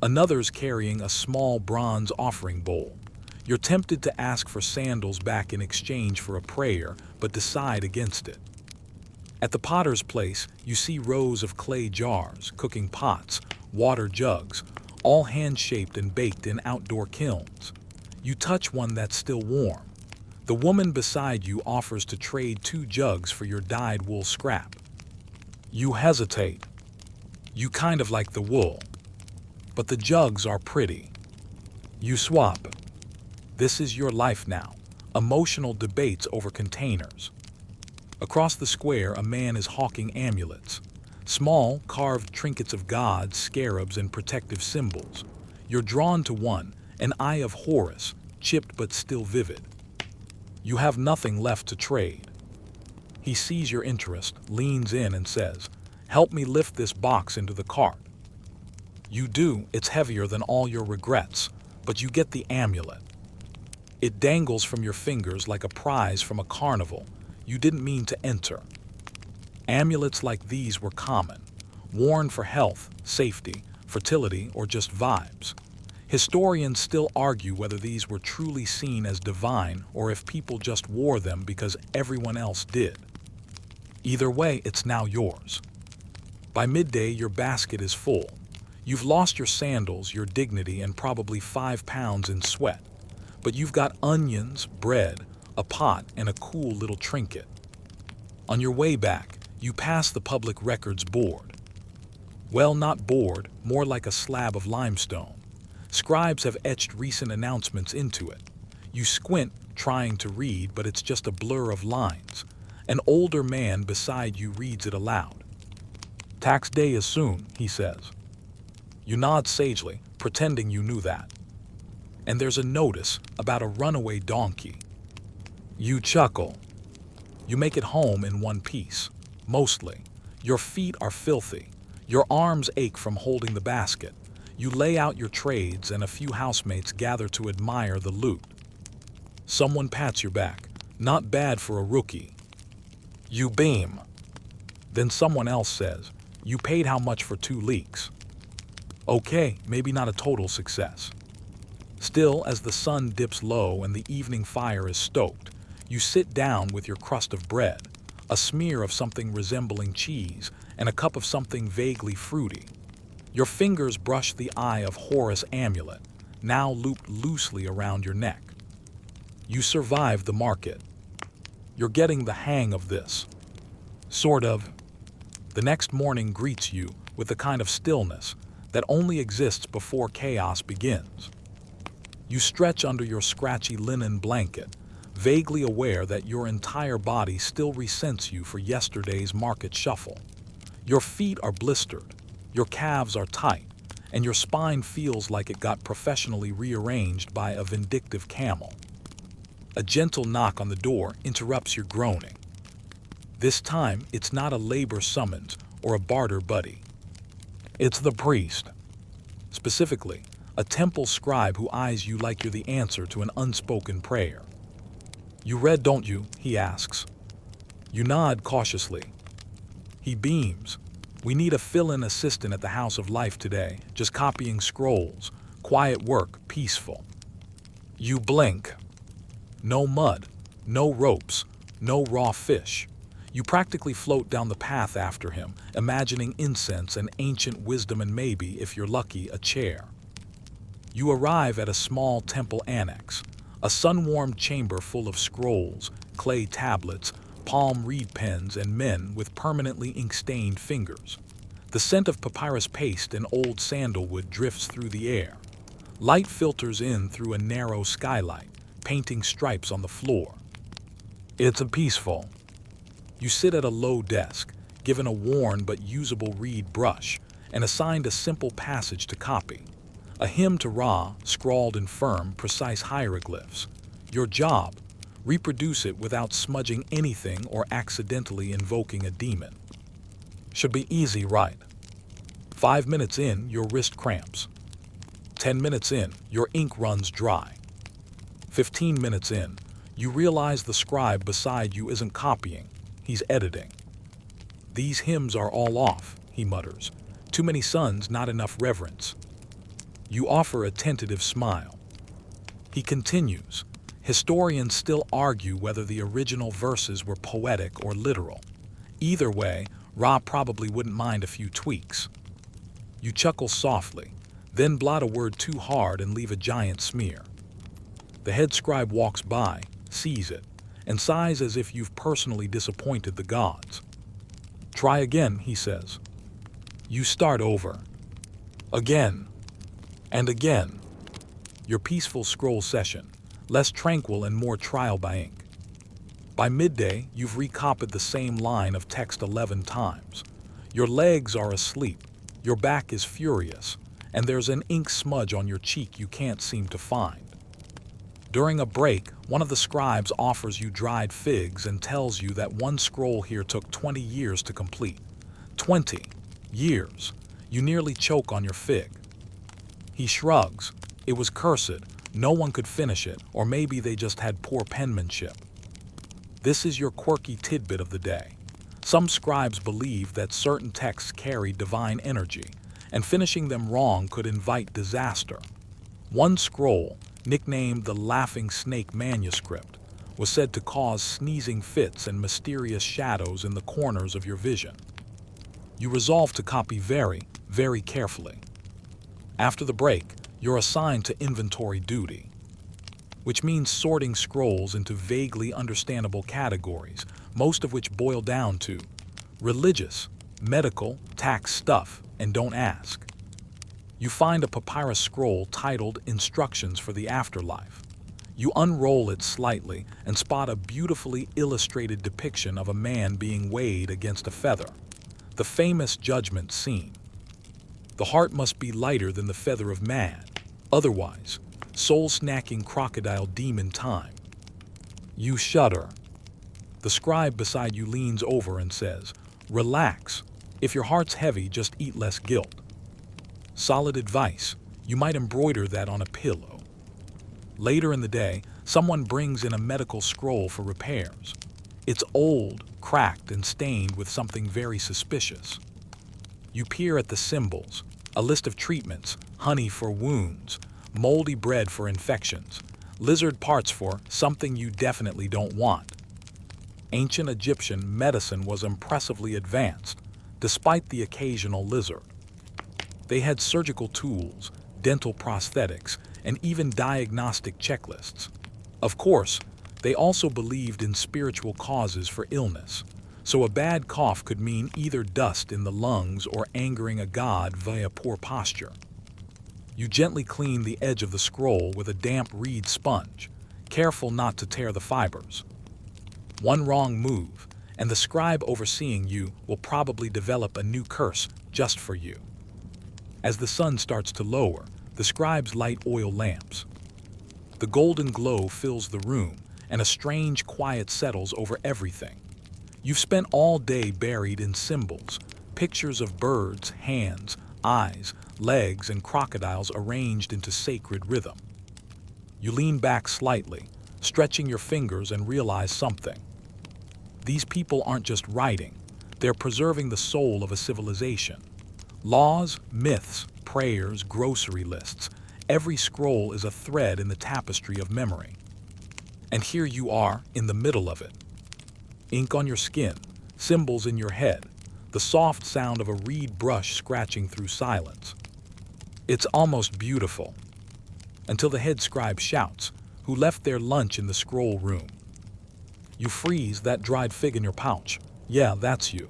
Another's carrying a small bronze offering bowl. You're tempted to ask for sandals back in exchange for a prayer, but decide against it. At the potter's place, you see rows of clay jars, cooking pots, water jugs, all hand-shaped and baked in outdoor kilns. You touch one that's still warm. The woman beside you offers to trade 2 jugs for your dyed wool scrap. You hesitate. You kind of like the wool, but the jugs are pretty. You swap. This is your life now. Emotional debates over containers. Across the square, a man is hawking amulets. Small, carved trinkets of gods, scarabs, and protective symbols. You're drawn to one, an eye of Horus, chipped but still vivid. You have nothing left to trade. He sees your interest, leans in and says, "Help me lift this box into the cart." You do. It's heavier than all your regrets, but you get the amulet. It dangles from your fingers like a prize from a carnival you didn't mean to enter. Amulets like these were common, worn for health, safety, fertility, or just vibes. Historians still argue whether these were truly seen as divine or if people just wore them because everyone else did. Either way, it's now yours. By midday, your basket is full. You've lost your sandals, your dignity, and probably 5 pounds in sweat. But you've got onions, bread, a pot, and a cool little trinket. On your way back, you pass the public records board. Well, not board, more like a slab of limestone. Scribes have etched recent announcements into it. You squint, trying to read, but it's just a blur of lines. An older man beside you reads it aloud. "Tax day is soon," he says. You nod sagely, pretending you knew that. And there's a notice about a runaway donkey. You chuckle. You make it home in one piece, mostly. Your feet are filthy. Your arms ache from holding the basket. You lay out your trades and a few housemates gather to admire the loot. Someone pats your back. Not bad for a rookie. You beam. Then someone else says, "You paid how much for 2 leeks?" Okay, maybe not a total success. Still, as the sun dips low and the evening fire is stoked, you sit down with your crust of bread, a smear of something resembling cheese, and a cup of something vaguely fruity. Your fingers brush the Eye of Horus amulet, now looped loosely around your neck. You survive the market. You're getting the hang of this. Sort of. The next morning greets you with the kind of stillness that only exists before chaos begins. You stretch under your scratchy linen blanket, vaguely aware that your entire body still resents you for yesterday's market shuffle. Your feet are blistered, your calves are tight, and your spine feels like it got professionally rearranged by a vindictive camel. A gentle knock on the door interrupts your groaning. This time, it's not a labor summons or a barter buddy. It's the priest. Specifically, a temple scribe who eyes you like you're the answer to an unspoken prayer. "You read, don't you?" he asks. You nod cautiously. He beams. "We need a fill-in assistant at the House of Life today, just copying scrolls. Quiet work, peaceful." You blink. No mud, no ropes, no raw fish. You practically float down the path after him, imagining incense and ancient wisdom and maybe, if you're lucky, a chair. You arrive at a small temple annex, a sun-warmed chamber full of scrolls, clay tablets, palm reed pens, and men with permanently ink-stained fingers. The scent of papyrus paste and old sandalwood drifts through the air. Light filters in through a narrow skylight, painting stripes on the floor. It's peaceful. You sit at a low desk, given a worn but usable reed brush, and assigned a simple passage to copy. A hymn to Ra, scrawled in firm, precise hieroglyphs. Your job: reproduce it without smudging anything or accidentally invoking a demon. Should be easy, right? 5 minutes in, your wrist cramps. 10 minutes in, your ink runs dry. 15 minutes in, you realize the scribe beside you isn't copying, he's editing. "These hymns are all off," he mutters. "Too many suns, not enough reverence." You offer a tentative smile. He continues. "Historians still argue whether the original verses were poetic or literal. Either way, Ra probably wouldn't mind a few tweaks." You chuckle softly, then blot a word too hard and leave a giant smear. The head scribe walks by, sees it, and sighs as if you've personally disappointed the gods. "Try again," he says. You start over. Again. And again. Your peaceful scroll session, less tranquil and more trial by ink. By midday, you've recopied the same line of text 11 times. Your legs are asleep, your back is furious, and there's an ink smudge on your cheek you can't seem to find. During a break, one of the scribes offers you dried figs and tells you that one scroll here took 20 years to complete. 20 years. You nearly choke on your fig. He shrugs. It was cursed. No one could finish it, or maybe they just had poor penmanship. This is your quirky tidbit of the day. Some scribes believe that certain texts carry divine energy, and finishing them wrong could invite disaster. One scroll, nicknamed the Laughing Snake Manuscript, was said to cause sneezing fits and mysterious shadows in the corners of your vision. You resolve to copy very, very carefully. After the break, you're assigned to inventory duty, which means sorting scrolls into vaguely understandable categories, most of which boil down to religious, medical, tax stuff, and don't ask. You find a papyrus scroll titled Instructions for the Afterlife. You unroll it slightly and spot a beautifully illustrated depiction of a man being weighed against a feather, the famous judgment scene. The heart must be lighter than the feather of man, otherwise, soul-snacking crocodile demon time. You shudder. The scribe beside you leans over and says, "Relax. If your heart's heavy, just eat less guilt." Solid advice. You might embroider that on a pillow. Later in the day, someone brings in a medical scroll for repairs. It's old, cracked, and stained with something very suspicious. You peer at the symbols, a list of treatments: honey for wounds, moldy bread for infections, lizard parts for something you definitely don't want. Ancient Egyptian medicine was impressively advanced, despite the occasional lizard. They had surgical tools, dental prosthetics, and even diagnostic checklists. Of course, they also believed in spiritual causes for illness, so a bad cough could mean either dust in the lungs or angering a god via poor posture. You gently clean the edge of the scroll with a damp reed sponge, careful not to tear the fibers. One wrong move, and the scribe overseeing you will probably develop a new curse just for you. As the sun starts to lower, the scribes light oil lamps. The golden glow fills the room, and a strange quiet settles over everything. You've spent all day buried in symbols, pictures of birds, hands, eyes, legs, and crocodiles arranged into sacred rhythm. You lean back slightly, stretching your fingers, and realize something. These people aren't just writing, they're preserving the soul of a civilization. Laws, myths, prayers, grocery lists, every scroll is a thread in the tapestry of memory. And here you are, in the middle of it. Ink on your skin, symbols in your head, the soft sound of a reed brush scratching through silence. It's almost beautiful, until the head scribe shouts, who left their lunch in the scroll room. You freeze, that dried fig in your pouch. Yeah, that's you.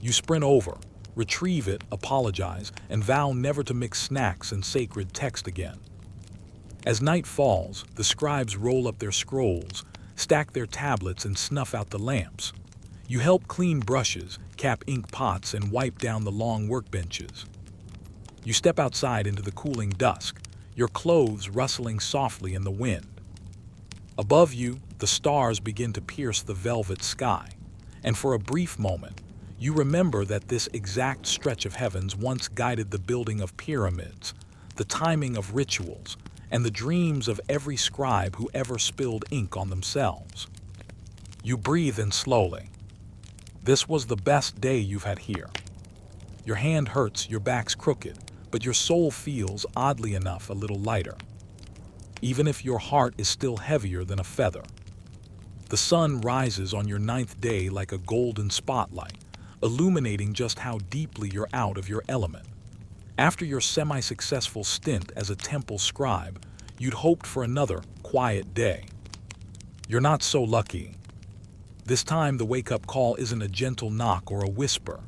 You sprint over, retrieve it, apologize, and vow never to mix snacks and sacred text again. As night falls, the scribes roll up their scrolls, stack their tablets, and snuff out the lamps. You help clean brushes, cap ink pots, and wipe down the long workbenches. You step outside into the cooling dusk, your clothes rustling softly in the wind. Above you, the stars begin to pierce the velvet sky, and for a brief moment, you remember that this exact stretch of heavens once guided the building of pyramids, the timing of rituals, and the dreams of every scribe who ever spilled ink on themselves. You breathe in slowly. This was the best day you've had here. Your hand hurts, your back's crooked, but your soul feels, oddly enough, a little lighter, even if your heart is still heavier than a feather. The sun rises on your 9th day like a golden spotlight, illuminating just how deeply you're out of your element. After your semi-successful stint as a temple scribe, you'd hoped for another quiet day. You're not so lucky. This time the wake-up call isn't a gentle knock or a whisper.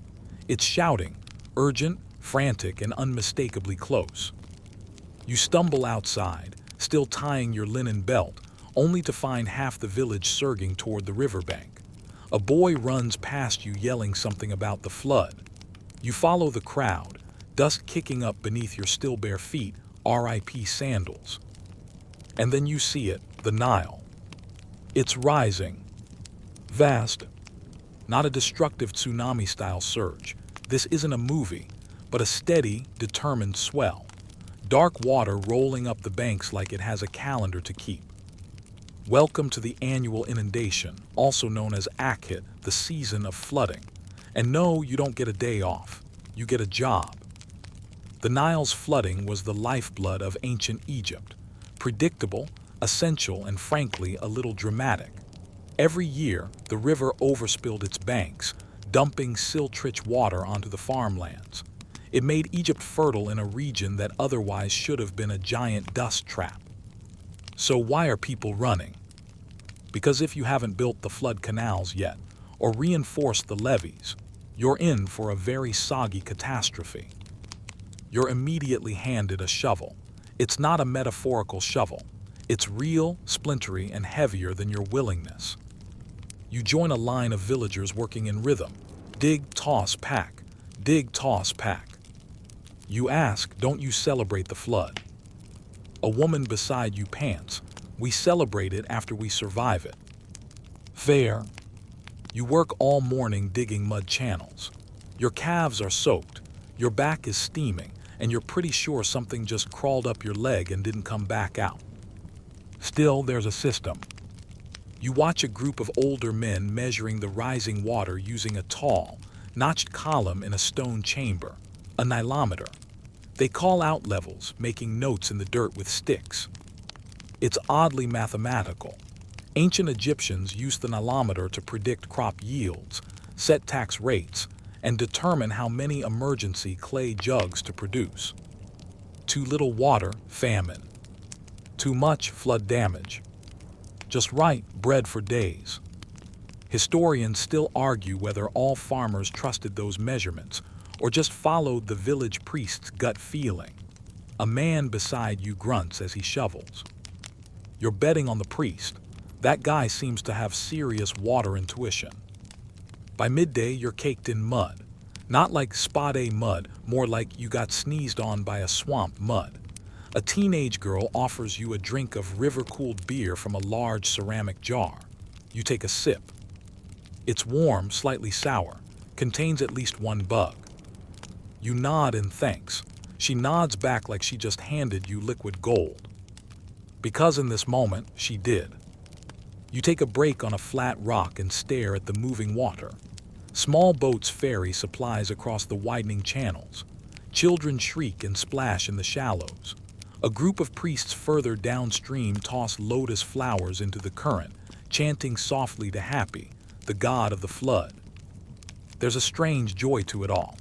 It's shouting, urgent, frantic, and unmistakably close. You stumble outside, still tying your linen belt, only to find half the village surging toward the riverbank. A boy runs past you yelling something about the flood. You follow the crowd, dust kicking up beneath your still bare feet, R.I.P. sandals. And then you see it, the Nile. It's rising. Vast. Not a destructive tsunami-style surge. This isn't a movie, but a steady, determined swell. Dark water rolling up the banks like it has a calendar to keep. Welcome to the annual inundation, also known as Akhit, the season of flooding. And no, you don't get a day off. You get a job. The Nile's flooding was the lifeblood of ancient Egypt. Predictable, essential, and frankly, a little dramatic. Every year, the river overspilled its banks, dumping silt-rich water onto the farmlands. It made Egypt fertile in a region that otherwise should have been a giant dust trap. So why are people running? Because if you haven't built the flood canals yet, or reinforced the levees, you're in for a very soggy catastrophe. You're immediately handed a shovel. It's not a metaphorical shovel. It's real, splintery, and heavier than your willingness. You join a line of villagers working in rhythm. Dig, toss, pack. Dig, toss, pack. You ask, don't you celebrate the flood? A woman beside you pants. We celebrate it after we survive it. Fair. You work all morning digging mud channels. Your calves are soaked, your back is steaming, and you're pretty sure something just crawled up your leg and didn't come back out. Still, there's a system. You watch a group of older men measuring the rising water using a tall, notched column in a stone chamber, a nilometer. They call out levels, making notes in the dirt with sticks. It's oddly mathematical. Ancient Egyptians used the nilometer to predict crop yields, set tax rates, and determine how many emergency clay jugs to produce. Too little water, famine. Too much, flood damage. Just right, bread for days. Historians still argue whether all farmers trusted those measurements or just followed the village priest's gut feeling. A man beside you grunts as he shovels. You're betting on the priest. That guy seems to have serious water intuition. By midday, you're caked in mud. Not like spade mud, more like you got sneezed on by a swamp mud. A teenage girl offers you a drink of river-cooled beer from a large ceramic jar. You take a sip. It's warm, slightly sour, contains at least one bug. You nod in thanks. She nods back like she just handed you liquid gold. Because in this moment, she did. You take a break on a flat rock and stare at the moving water. Small boats ferry supplies across the widening channels. Children shriek and splash in the shallows. A group of priests further downstream toss lotus flowers into the current, chanting softly to Happy, the god of the flood. There's a strange joy to it all.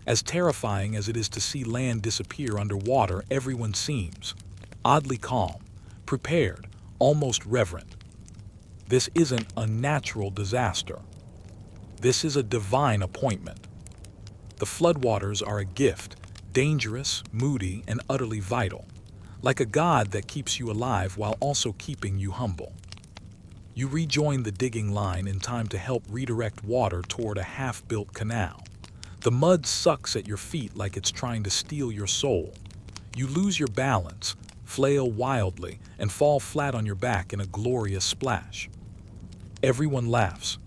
As terrifying as it is to see land disappear underwater, everyone seems oddly calm, prepared, almost reverent. This isn't a natural disaster. This is a divine appointment. The floodwaters are a gift, dangerous, moody, and utterly vital, like a god that keeps you alive while also keeping you humble. You rejoin the digging line in time to help redirect water toward a half-built canal. The mud sucks at your feet like it's trying to steal your soul. You lose your balance, flail wildly, and fall flat on your back in a glorious splash. Everyone laughs.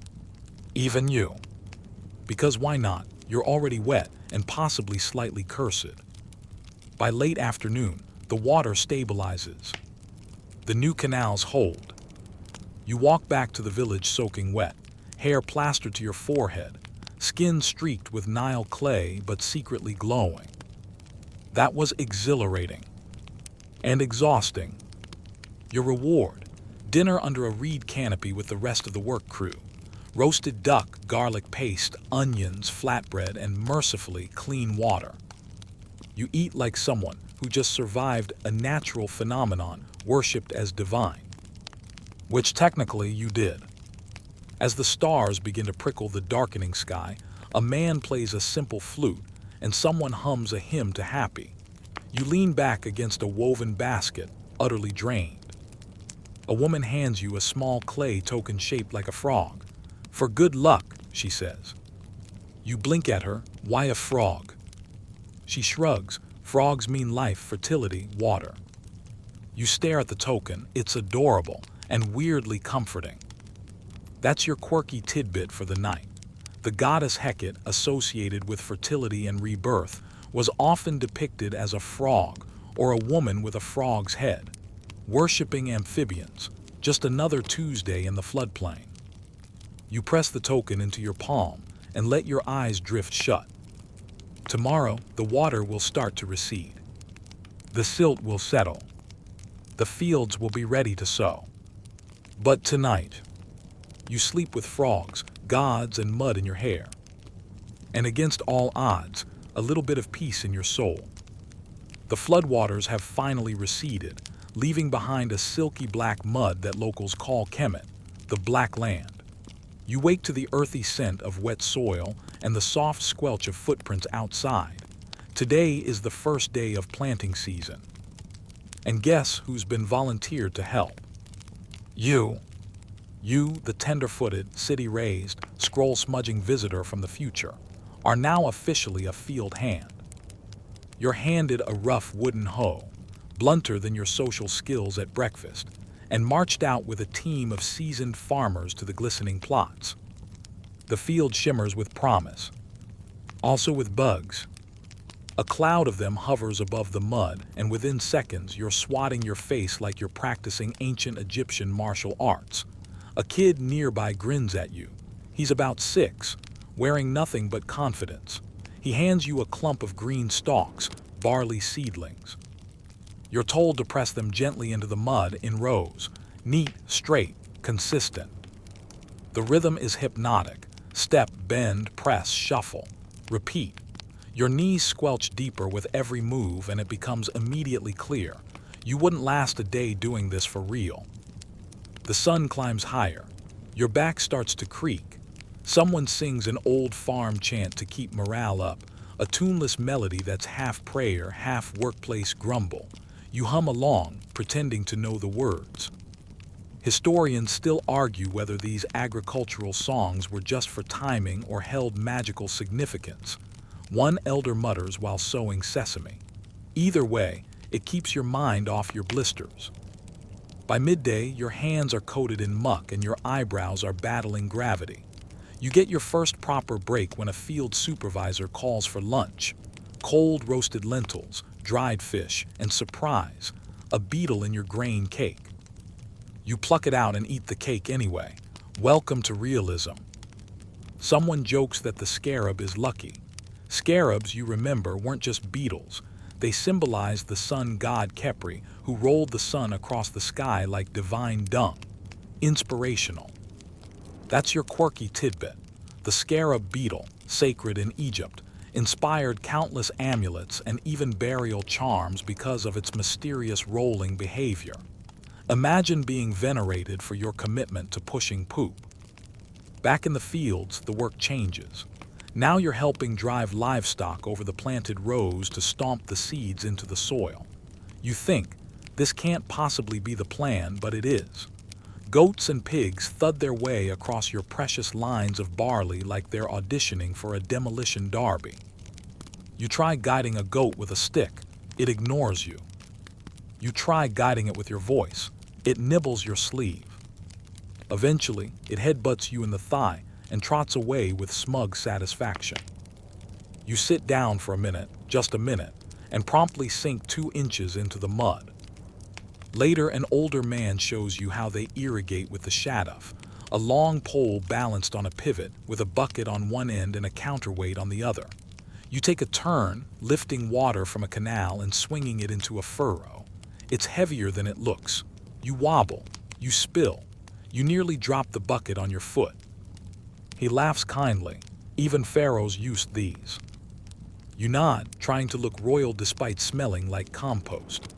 Even you. Because why not? You're already wet and possibly slightly cursed. By late afternoon, the water stabilizes. The new canals hold. You walk back to the village soaking wet, hair plastered to your forehead, skin streaked with Nile clay but secretly glowing. That was exhilarating. And exhausting. Your reward, dinner under a reed canopy with the rest of the work crew. Roasted duck, garlic paste, onions, flatbread, and mercifully clean water. You eat like someone who just survived a natural phenomenon worshipped as divine. Which technically you did. As the stars begin to prickle the darkening sky, a man plays a simple flute and someone hums a hymn to Happy. You lean back against a woven basket, utterly drained. A woman hands you a small clay token shaped like a frog. For good luck, she says. You blink at her. Why a frog? She shrugs. Frogs mean life, fertility, water. You stare at the token. It's adorable and weirdly comforting. That's your quirky tidbit for the night. The goddess Hecate, associated with fertility and rebirth, was often depicted as a frog or a woman with a frog's head, worshipping amphibians, just another Tuesday in the floodplain. You press the token into your palm and let your eyes drift shut. Tomorrow, the water will start to recede. The silt will settle. The fields will be ready to sow. But tonight, you sleep with frogs, gods and mud in your hair. And against all odds, a little bit of peace in your soul. The floodwaters have finally receded, leaving behind a silky black mud that locals call Kemet, the Black Land. You wake to the earthy scent of wet soil and the soft squelch of footprints outside. Today is the first day of planting season. And guess who's been volunteered to help? You. You, the tender-footed, city-raised, scroll-smudging visitor from the future, are now officially a field hand. You're handed a rough wooden hoe, blunter than your social skills at breakfast, and marched out with a team of seasoned farmers to the glistening plots. The field shimmers with promise, also with bugs. A cloud of them hovers above the mud, and within seconds you're swatting your face like you're practicing ancient Egyptian martial arts. A kid nearby grins at you. He's about 6, wearing nothing but confidence. He hands you a clump of green stalks, barley seedlings. You're told to press them gently into the mud in rows, neat, straight, consistent. The rhythm is hypnotic. Step, bend, press, shuffle. Repeat. Your knees squelch deeper with every move, and it becomes immediately clear. You wouldn't last a day doing this for real. The sun climbs higher. Your back starts to creak. Someone sings an old farm chant to keep morale up, a tuneless melody that's half prayer, half workplace grumble. You hum along, pretending to know the words. Historians still argue whether these agricultural songs were just for timing or held magical significance. One elder mutters while sowing sesame. Either way, it keeps your mind off your blisters. By midday, your hands are coated in muck and your eyebrows are battling gravity. You get your first proper break when a field supervisor calls for lunch. Cold roasted lentils, dried fish, and surprise, a beetle in your grain cake. You pluck it out and eat the cake anyway. Welcome to realism. Someone jokes that the scarab is lucky. Scarabs, you remember, weren't just beetles. They symbolized the sun god Quarry, who rolled the sun across the sky like divine dung. Inspirational. That's your quirky tidbit. The scarab beetle, sacred in Egypt, inspired countless amulets and even burial charms because of its mysterious rolling behavior. Imagine being venerated for your commitment to pushing poop. Back in the fields, the work changes. Now you're helping drive livestock over the planted rows to stomp the seeds into the soil. You think, this can't possibly be the plan, but it is. Goats and pigs thud their way across your precious lines of barley like they're auditioning for a demolition derby. You try guiding a goat with a stick. It ignores you. You try guiding it with your voice. It nibbles your sleeve. Eventually, it headbutts you in the thigh and trots away with smug satisfaction. You sit down for a minute, just a minute, and promptly sink 2 inches into the mud. Later, an older man shows you how they irrigate with the shaduf, a long pole balanced on a pivot with a bucket on one end and a counterweight on the other. You take a turn, lifting water from a canal and swinging it into a furrow. It's heavier than it looks. You wobble. You spill. You nearly drop the bucket on your foot. He laughs kindly. Even pharaohs used these. You nod, trying to look royal despite smelling like compost.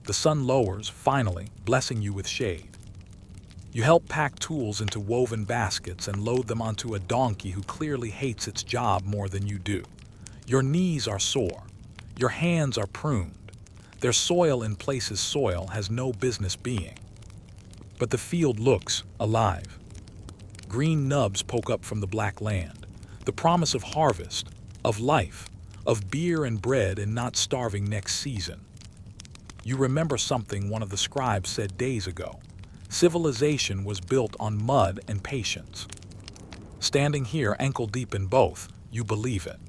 The sun lowers, finally, blessing you with shade. You help pack tools into woven baskets and load them onto a donkey who clearly hates its job more than you do. Your knees are sore. Your hands are pruned. There's soil in places soil has no business being. But the field looks alive. Green nubs poke up from the black land. The promise of harvest, of life, of beer and bread and not starving next season. You remember something one of the scribes said days ago. Civilization was built on mud and patience. Standing here ankle deep in both, you believe it.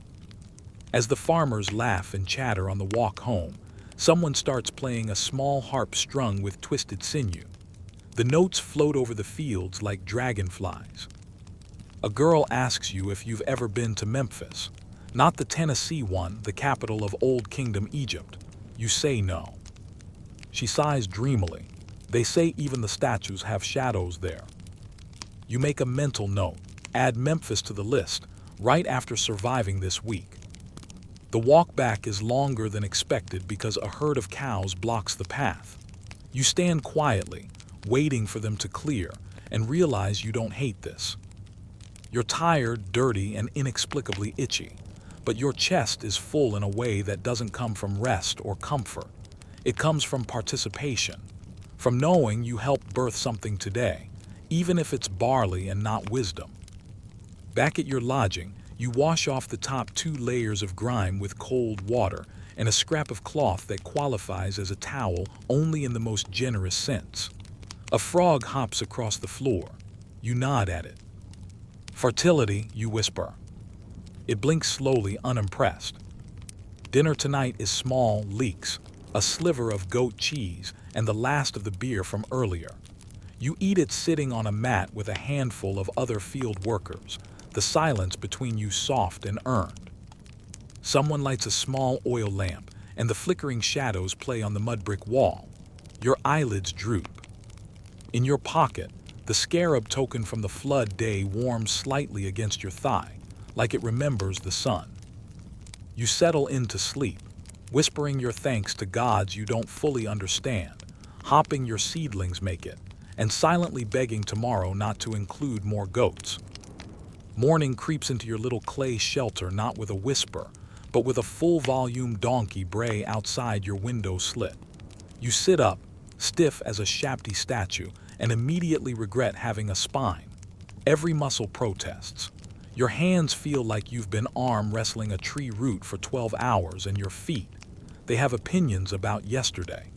As the farmers laugh and chatter on the walk home, someone starts playing a small harp strung with twisted sinew. The notes float over the fields like dragonflies. A girl asks you if you've ever been to Memphis. Not the Tennessee one, the capital of Old Kingdom Egypt. You say no. She sighs dreamily. They say even the statues have shadows there. You make a mental note. Add Memphis to the list, right after surviving this week. The walk back is longer than expected because a herd of cows blocks the path. You stand quietly, waiting for them to clear, and realize you don't hate this. You're tired, dirty, and inexplicably itchy, but your chest is full in a way that doesn't come from rest or comfort. It comes from participation, from knowing you helped birth something today, even if it's barley and not wisdom. Back at your lodging, you wash off the top 2 layers of grime with cold water and a scrap of cloth that qualifies as a towel only in the most generous sense. A frog hops across the floor. You nod at it. Fertility, you whisper. It blinks slowly, unimpressed. Dinner tonight is small leeks, a sliver of goat cheese, and the last of the beer from earlier. You eat it sitting on a mat with a handful of other field workers, the silence between you soft and earned. Someone lights a small oil lamp, and the flickering shadows play on the mud brick wall. Your eyelids droop. In your pocket, the scarab token from the flood day warms slightly against your thigh, like it remembers the sun. You settle into sleep, whispering your thanks to gods you don't fully understand, hopping your seedlings make it, and silently begging tomorrow not to include more goats. Morning creeps into your little clay shelter not with a whisper, but with a full-volume donkey bray outside your window slit. You sit up, stiff as a Shapti statue, and immediately regret having a spine. Every muscle protests. Your hands feel like you've been arm wrestling a tree root for 12 hours, and your feet, they have opinions about yesterday.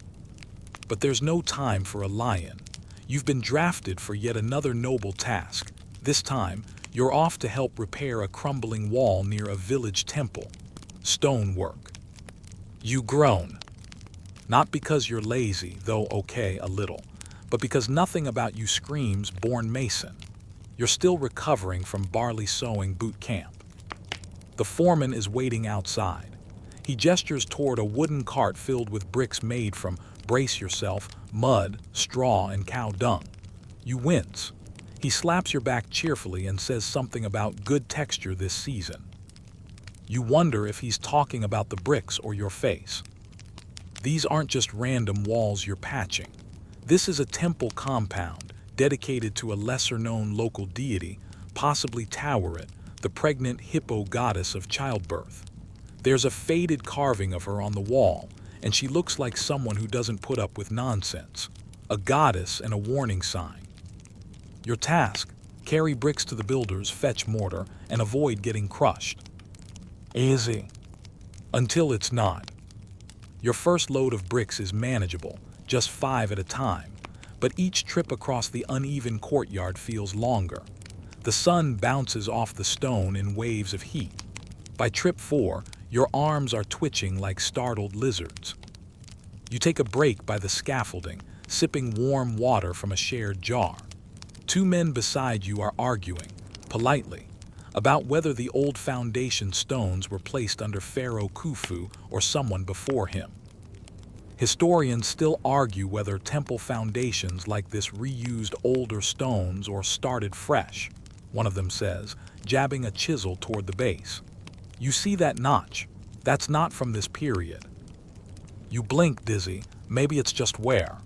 But there's no time for a lion. You've been drafted for yet another noble task. This time, you're off to help repair a crumbling wall near a village temple. Stonework. You groan. Not because you're lazy, though okay a little, but because nothing about you screams born mason. You're still recovering from barley sowing boot camp. The foreman is waiting outside. He gestures toward a wooden cart filled with bricks made from, brace yourself, mud, straw, and cow dung. You wince. He slaps your back cheerfully and says something about good texture this season. You wonder if he's talking about the bricks or your face. These aren't just random walls you're patching. This is a temple compound dedicated to a lesser-known local deity, possibly Taweret, the pregnant hippo goddess of childbirth. There's a faded carving of her on the wall, and she looks like someone who doesn't put up with nonsense. A goddess and a warning sign. Your task: carry bricks to the builders, fetch mortar, and avoid getting crushed. Easy. Until it's not. Your first load of bricks is manageable, just 5 at a time, but each trip across the uneven courtyard feels longer. The sun bounces off the stone in waves of heat. By trip 4, your arms are twitching like startled lizards. You take a break by the scaffolding, sipping warm water from a shared jar. 2 men beside you are arguing, politely, about whether the old foundation stones were placed under Pharaoh Khufu or someone before him. Historians still argue whether temple foundations like this reused older stones or started fresh, one of them says, jabbing a chisel toward the base. You see that notch? That's not from this period. You blink, dizzy. Maybe it's just wear.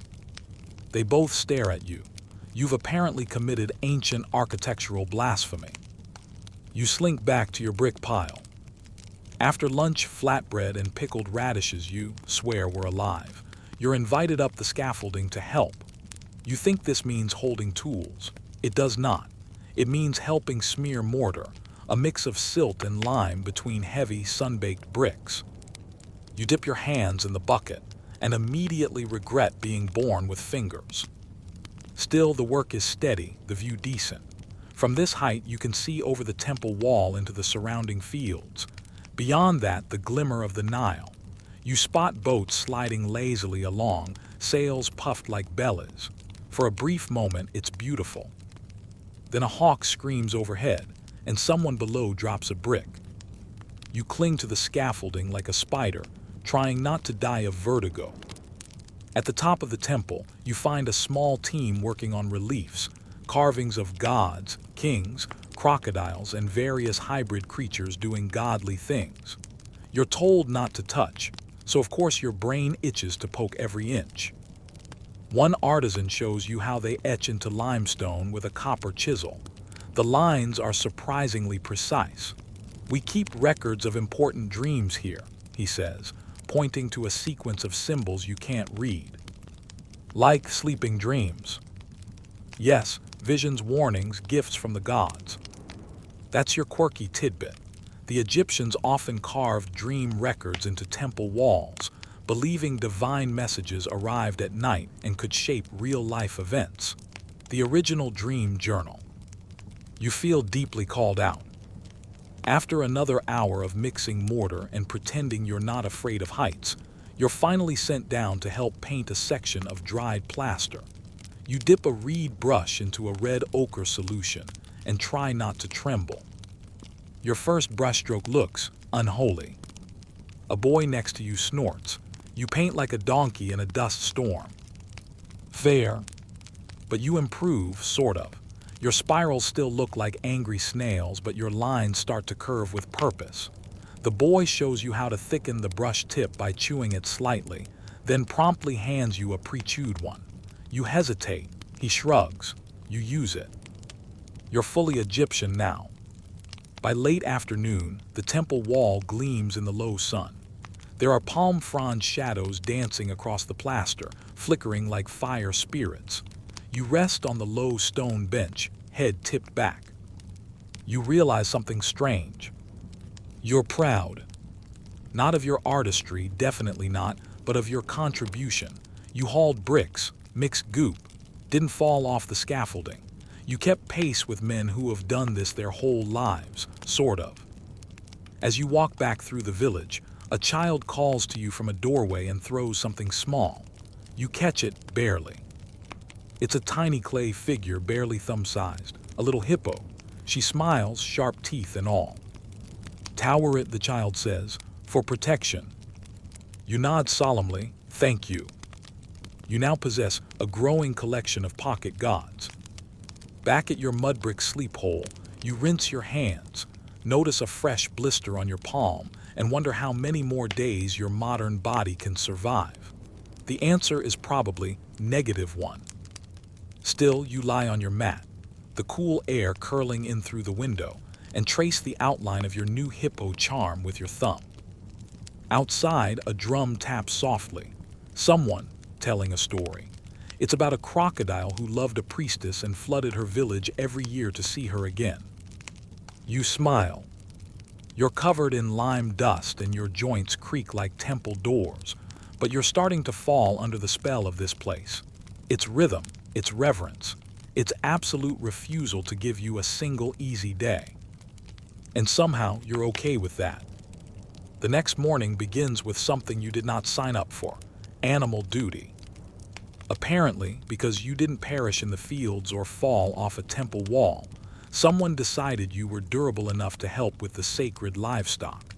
They both stare at you. You've apparently committed ancient architectural blasphemy. You slink back to your brick pile. After lunch, flatbread and pickled radishes you swear were alive. You're invited up the scaffolding to help. You think this means holding tools. It does not. It means helping smear mortar, a mix of silt and lime between heavy, sun-baked bricks. You dip your hands in the bucket and immediately regret being born with fingers. Still, the work is steady, the view decent. From this height, you can see over the temple wall into the surrounding fields. Beyond that, the glimmer of the Nile. You spot boats sliding lazily along, sails puffed like bellies. For a brief moment, it's beautiful. Then a hawk screams overhead, and someone below drops a brick. You cling to the scaffolding like a spider, trying not to die of vertigo. At the top of the temple, you find a small team working on reliefs, carvings of gods, kings, crocodiles, and various hybrid creatures doing godly things. You're told not to touch, so of course your brain itches to poke every inch. One artisan shows you how they etch into limestone with a copper chisel. The lines are surprisingly precise. "We keep records of important dreams here," he says, pointing to a sequence of symbols you can't read. "Like sleeping dreams." "Yes, visions, warnings, gifts from the gods." That's your quirky tidbit. The Egyptians often carved dream records into temple walls, believing divine messages arrived at night and could shape real-life events. The original dream journal. You feel deeply called out. After another hour of mixing mortar and pretending you're not afraid of heights, you're finally sent down to help paint a section of dried plaster. You dip a reed brush into a red ochre solution and try not to tremble. Your first brushstroke looks unholy. A boy next to you snorts. You paint like a donkey in a dust storm. Fair. But you improve, sort of. Your spirals still look like angry snails, but your lines start to curve with purpose. The boy shows you how to thicken the brush tip by chewing it slightly, then promptly hands you a pre-chewed one. You hesitate. He shrugs. You use it. You're fully Egyptian now. By late afternoon, the temple wall gleams in the low sun. There are palm frond shadows dancing across the plaster, flickering like fire spirits. You rest on the low stone bench, head tipped back. You realize something strange. You're proud. Not of your artistry, definitely not, but of your contribution. You hauled bricks, mixed goop, didn't fall off the scaffolding. You kept pace with men who have done this their whole lives, sort of. As you walk back through the village, a child calls to you from a doorway and throws something small. You catch it, barely. It's a tiny clay figure, barely thumb-sized, a little hippo. She smiles, sharp teeth and all. "Tower it," the child says, "for protection." You nod solemnly, "Thank you." You now possess a growing collection of pocket gods. Back at your mud brick sleep hole, you rinse your hands, notice a fresh blister on your palm, and wonder how many more days your modern body can survive. The answer is probably -1. Still, you lie on your mat, the cool air curling in through the window, and trace the outline of your new hippo charm with your thumb. Outside, a drum taps softly. Someone telling a story. It's about a crocodile who loved a priestess and flooded her village every year to see her again. You smile. You're covered in lime dust and your joints creak like temple doors, but you're starting to fall under the spell of this place. Its rhythm, its reverence, its absolute refusal to give you a single easy day. And somehow you're okay with that. The next morning begins with something you did not sign up for: animal duty. Apparently, because you didn't perish in the fields or fall off a temple wall, someone decided you were durable enough to help with the sacred livestock.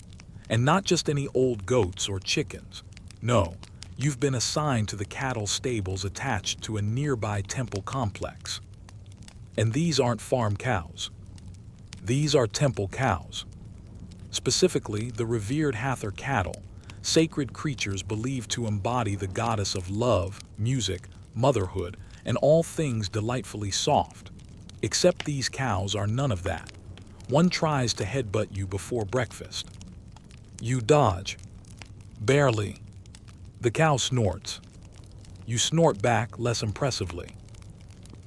And not just any old goats or chickens. No, you've been assigned to the cattle stables attached to a nearby temple complex. And these aren't farm cows. These are temple cows. Specifically, the revered Hathor cattle, sacred creatures believed to embody the goddess of love, music, motherhood, and all things delightfully soft. Except these cows are none of that. One tries to headbutt you before breakfast. You dodge. Barely. The cow snorts. You snort back less impressively.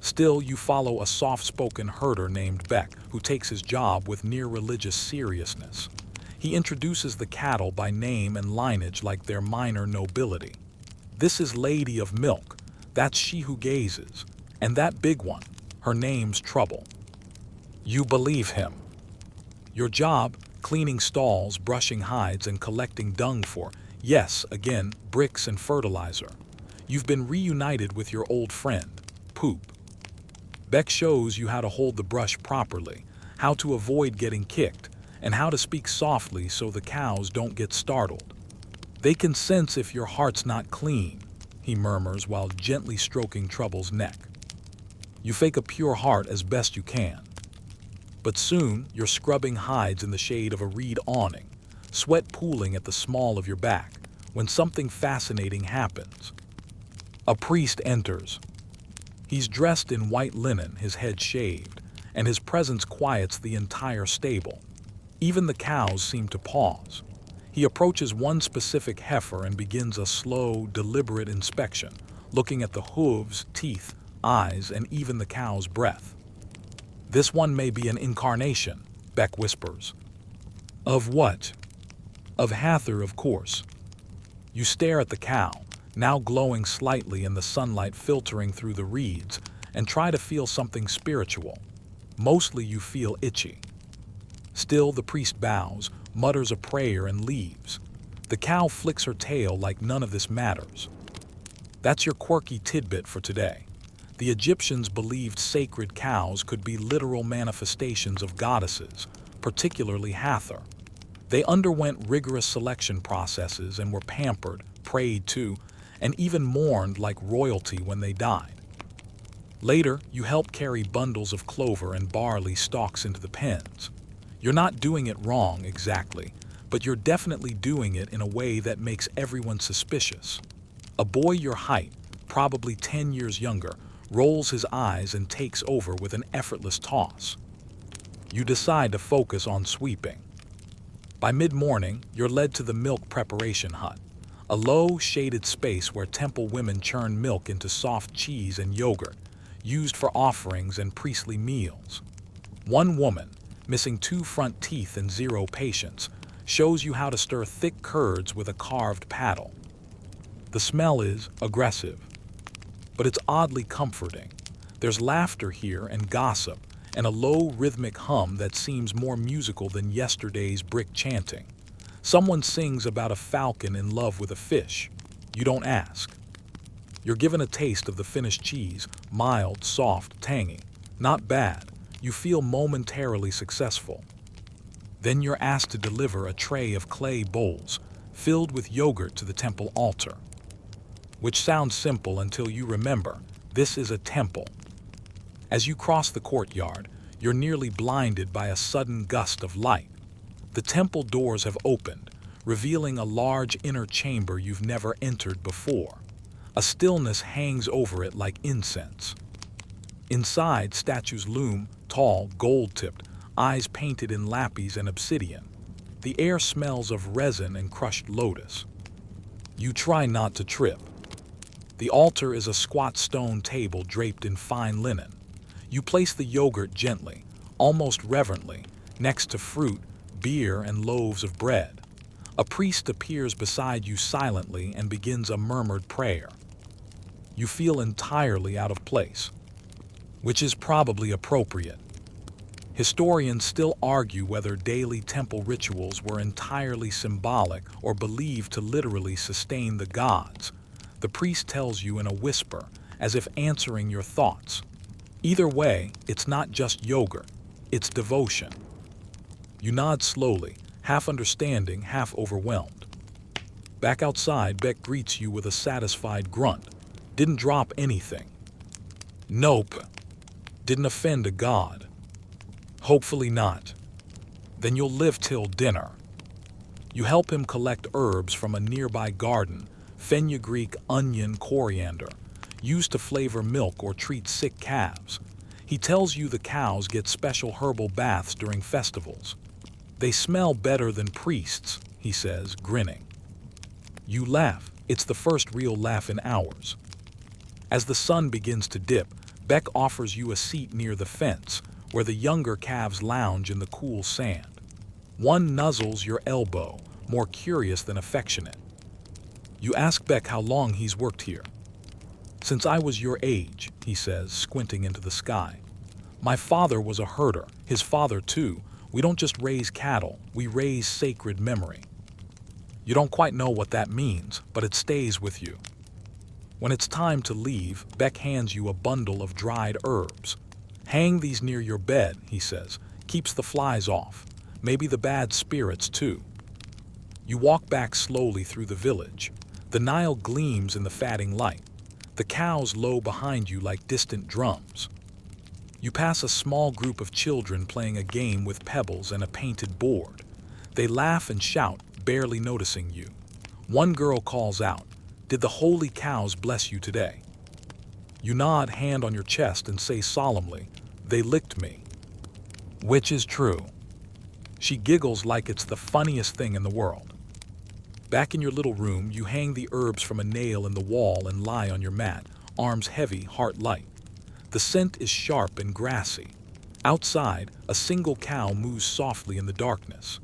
Still, you follow a soft-spoken herder named Beck, who takes his job with near-religious seriousness. He introduces the cattle by name and lineage like they're minor nobility. This is Lady of Milk. That's she who gazes. And that big one, her name's Trouble. You believe him. Your job, cleaning stalls, brushing hides, and collecting dung for, yes, again, bricks and fertilizer. You've been reunited with your old friend, Poop. Beck shows you how to hold the brush properly, how to avoid getting kicked, and how to speak softly so the cows don't get startled. They can sense if your heart's not clean, he murmurs while gently stroking Trouble's neck. You fake a pure heart as best you can. But soon, you're scrubbing hides in the shade of a reed awning, sweat pooling at the small of your back, when something fascinating happens. A priest enters. He's dressed in white linen, his head shaved, and his presence quiets the entire stable. Even the cows seem to pause. He approaches one specific heifer and begins a slow, deliberate inspection, looking at the hooves, teeth, eyes, and even the cow's breath. "This one may be an incarnation," Beck whispers. "Of what?" "Of Hathor, of course." You stare at the cow, now glowing slightly in the sunlight filtering through the reeds, and try to feel something spiritual. Mostly you feel itchy. Still, the priest bows, mutters a prayer, and leaves. The cow flicks her tail like none of this matters. That's your quirky tidbit for today. The Egyptians believed sacred cows could be literal manifestations of goddesses, particularly Hathor. They underwent rigorous selection processes and were pampered, prayed to, and even mourned like royalty when they died. Later, you help carry bundles of clover and barley stalks into the pens. You're not doing it wrong exactly, but you're definitely doing it in a way that makes everyone suspicious. A boy your height, probably 10 years younger, rolls his eyes and takes over with an effortless toss. You decide to focus on sweeping. By mid-morning, you're led to the milk preparation hut, a low, shaded space where temple women churn milk into soft cheese and yogurt, used for offerings and priestly meals. One woman, missing 2 front teeth and 0 patience, shows you how to stir thick curds with a carved paddle. The smell is aggressive, but it's oddly comforting. There's laughter here and gossip, and a low rhythmic hum that seems more musical than yesterday's brick chanting. Someone sings about a falcon in love with a fish. You don't ask. You're given a taste of the finished cheese, mild, soft, tangy. Not bad. You feel momentarily successful. Then you're asked to deliver a tray of clay bowls, filled with yogurt to the temple altar. Which sounds simple until you remember, this is a temple. As you cross the courtyard, you're nearly blinded by a sudden gust of light. The temple doors have opened, revealing a large inner chamber you've never entered before. A stillness hangs over it like incense. Inside, statues loom, tall, gold-tipped, eyes painted in lapis and obsidian. The air smells of resin and crushed lotus. You try not to trip. The altar is a squat stone table draped in fine linen. You place the yogurt gently, almost reverently, next to fruit, beer, and loaves of bread. A priest appears beside you silently and begins a murmured prayer. You feel entirely out of place, which is probably appropriate. Historians still argue whether daily temple rituals were entirely symbolic or believed to literally sustain the gods. The priest tells you in a whisper, as if answering your thoughts. Either way, it's not just yogurt, it's devotion. You nod slowly, half understanding, half overwhelmed. Back outside, Beck greets you with a satisfied grunt. Didn't drop anything. Nope. Didn't offend a god. Hopefully not. Then you'll live till dinner. You help him collect herbs from a nearby garden, fenugreek, onion, coriander, used to flavor milk or treat sick calves. He tells you the cows get special herbal baths during festivals. They smell better than priests, he says, grinning. You laugh. It's the first real laugh in hours. As the sun begins to dip, Beck offers you a seat near the fence, where the younger calves lounge in the cool sand. One nuzzles your elbow, more curious than affectionate. You ask Beck how long he's worked here. Since I was your age, he says, squinting into the sky. My father was a herder, his father too. We don't just raise cattle, we raise sacred memory. You don't quite know what that means, but it stays with you. When it's time to leave, Beck hands you a bundle of dried herbs. Hang these near your bed, he says. Keeps the flies off. Maybe the bad spirits too. You walk back slowly through the village. The Nile gleams in the fatting light. The cows low behind you like distant drums. You pass a small group of children playing a game with pebbles and a painted board. They laugh and shout, barely noticing you. One girl calls out, "Did the holy cows bless you today?" You nod, hand on your chest, and say solemnly, "They licked me." Which is true. She giggles like it's the funniest thing in the world. Back in your little room, you hang the herbs from a nail in the wall and lie on your mat, arms heavy, heart light. The scent is sharp and grassy. Outside, a single cow moves softly in the darkness.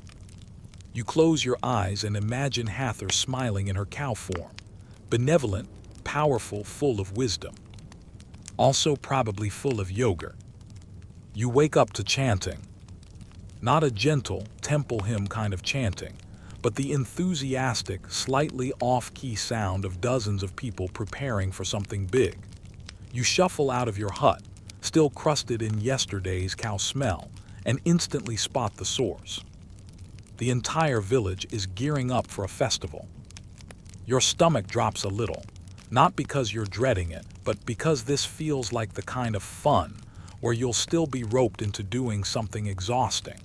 You close your eyes and imagine Hathor smiling in her cow form, benevolent, powerful, full of wisdom. Also probably full of yogurt. You wake up to chanting. Not a gentle, temple hymn kind of chanting, but the enthusiastic, slightly off-key sound of dozens of people preparing for something big. You shuffle out of your hut, still crusted in yesterday's cow smell, and instantly spot the source. The entire village is gearing up for a festival. Your stomach drops a little, not because you're dreading it, but because this feels like the kind of fun where you'll still be roped into doing something exhausting.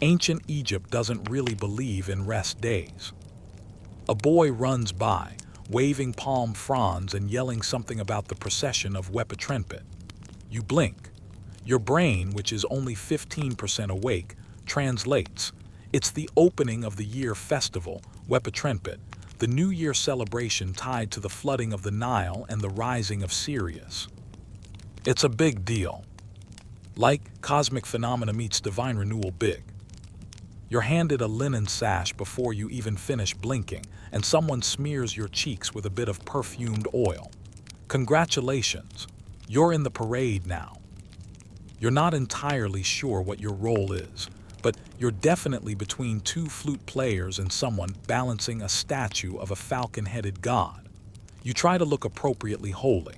Ancient Egypt doesn't really believe in rest days. A boy runs by, waving palm fronds and yelling something about the procession of Wepatrenpet. You blink. Your brain, which is only 15% awake, translates. It's the opening of the year festival, Wepatrenpet, the New Year celebration tied to the flooding of the Nile and the rising of Sirius. It's a big deal. Like cosmic phenomena meets divine renewal big. You're handed a linen sash before you even finish blinking, and someone smears your cheeks with a bit of perfumed oil. Congratulations, you're in the parade now. You're not entirely sure what your role is, but you're definitely between two flute players and someone balancing a statue of a falcon-headed god. You try to look appropriately holy.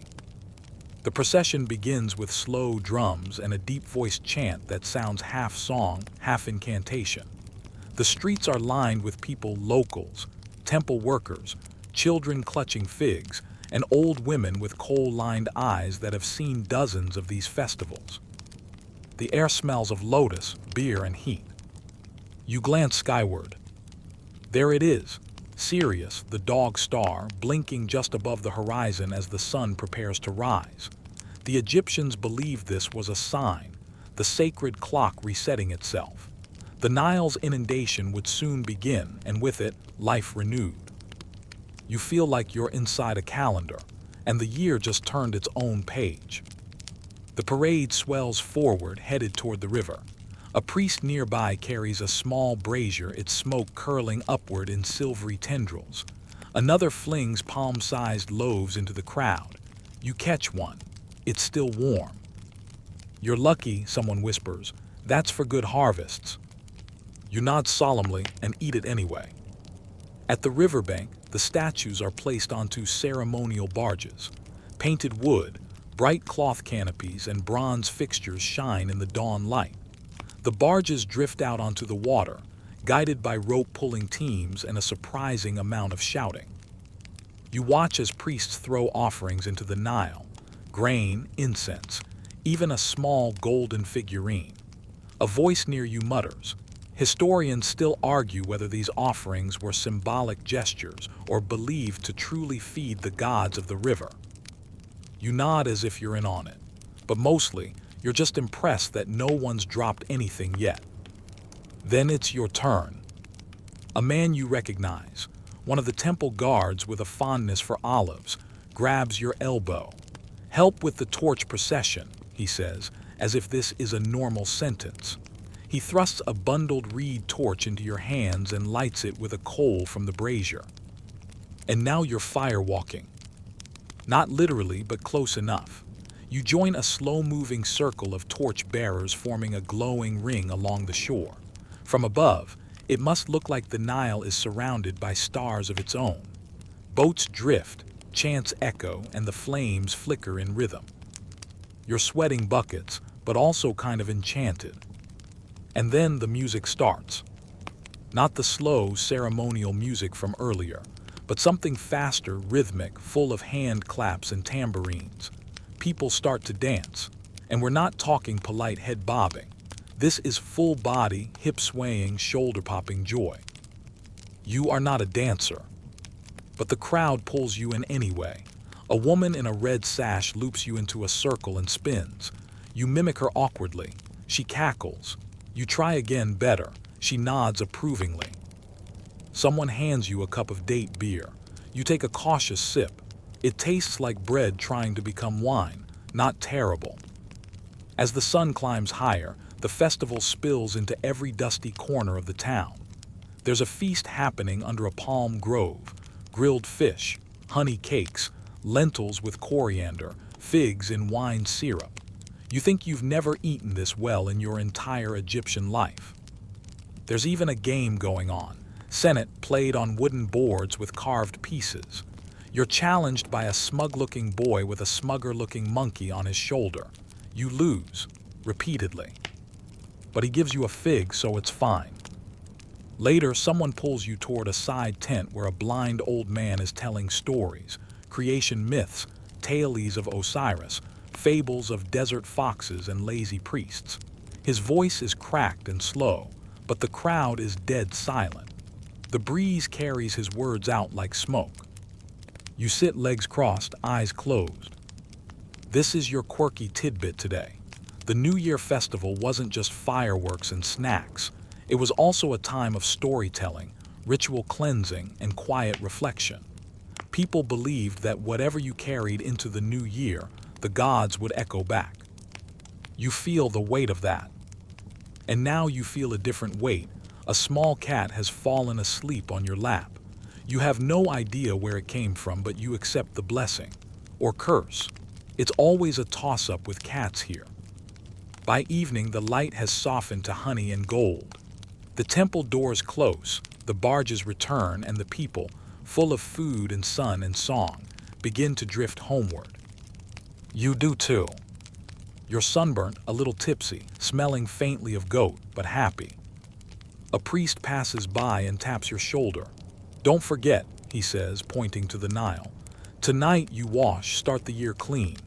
The procession begins with slow drums and a deep-voiced chant that sounds half song, half incantation. The streets are lined with people, locals, temple workers, children clutching figs, and old women with coal-lined eyes that have seen dozens of these festivals. The air smells of lotus, beer, and heat. You glance skyward. There it is, Sirius, the dog star, blinking just above the horizon as the sun prepares to rise. The Egyptians believed this was a sign, the sacred clock resetting itself. The Nile's inundation would soon begin, and with it, life renewed. You feel like you're inside a calendar, and the year just turned its own page. The parade swells forward, headed toward the river. A priest nearby carries a small brazier, its smoke curling upward in silvery tendrils. Another flings palm-sized loaves into the crowd. You catch one. It's still warm. "You're lucky," someone whispers. "That's for good harvests." You nod solemnly and eat it anyway. At the riverbank, the statues are placed onto ceremonial barges. Painted wood, bright cloth canopies, and bronze fixtures shine in the dawn light. The barges drift out onto the water, guided by rope-pulling teams and a surprising amount of shouting. You watch as priests throw offerings into the Nile, grain, incense, even a small golden figurine. A voice near you mutters. Historians still argue whether these offerings were symbolic gestures or believed to truly feed the gods of the river. You nod as if you're in on it, but mostly you're just impressed that no one's dropped anything yet. Then it's your turn. A man you recognize, one of the temple guards with a fondness for olives, grabs your elbow. "Help with the torch procession," he says, as if this is a normal sentence. He thrusts a bundled reed torch into your hands and lights it with a coal from the brazier. And now you're firewalking. Not literally, but close enough. You join a slow-moving circle of torch bearers forming a glowing ring along the shore. From above, it must look like the Nile is surrounded by stars of its own. Boats drift, chants echo, and the flames flicker in rhythm. You're sweating buckets, but also kind of enchanted. And then the music starts. Not the slow, ceremonial music from earlier, but something faster, rhythmic, full of hand claps and tambourines. People start to dance. And we're not talking polite head bobbing. This is full body, hip swaying, shoulder popping joy. You are not a dancer, but the crowd pulls you in anyway. A woman in a red sash loops you into a circle and spins. You mimic her awkwardly. She cackles. You try again better. She nods approvingly. Someone hands you a cup of date beer. You take a cautious sip. It tastes like bread trying to become wine, not terrible. As the sun climbs higher, the festival spills into every dusty corner of the town. There's a feast happening under a palm grove. Grilled fish, honey cakes, lentils with coriander, figs in wine syrup. You think you've never eaten this well in your entire Egyptian life. There's even a game going on. Senet played on wooden boards with carved pieces. You're challenged by a smug-looking boy with a smugger-looking monkey on his shoulder. You lose, repeatedly. But he gives you a fig, so it's fine. Later, someone pulls you toward a side tent where a blind old man is telling stories, creation myths, tales of Osiris, fables of desert foxes and lazy priests. His voice is cracked and slow, but the crowd is dead silent. The breeze carries his words out like smoke. You sit legs crossed, eyes closed. This is your quirky tidbit today. The New Year festival wasn't just fireworks and snacks. It was also a time of storytelling, ritual cleansing, and quiet reflection. People believed that whatever you carried into the new year, the gods would echo back. You feel the weight of that. And now you feel a different weight. A small cat has fallen asleep on your lap. You have no idea where it came from, but you accept the blessing. Or curse. It's always a toss-up with cats here. By evening, the light has softened to honey and gold. The temple doors close, the barges return, and the people, full of food and sun and song, begin to drift homeward. You do too. You're sunburnt, a little tipsy, smelling faintly of goat, but happy. A priest passes by and taps your shoulder. Don't forget, he says, pointing to the Nile. Tonight you wash, start the year clean.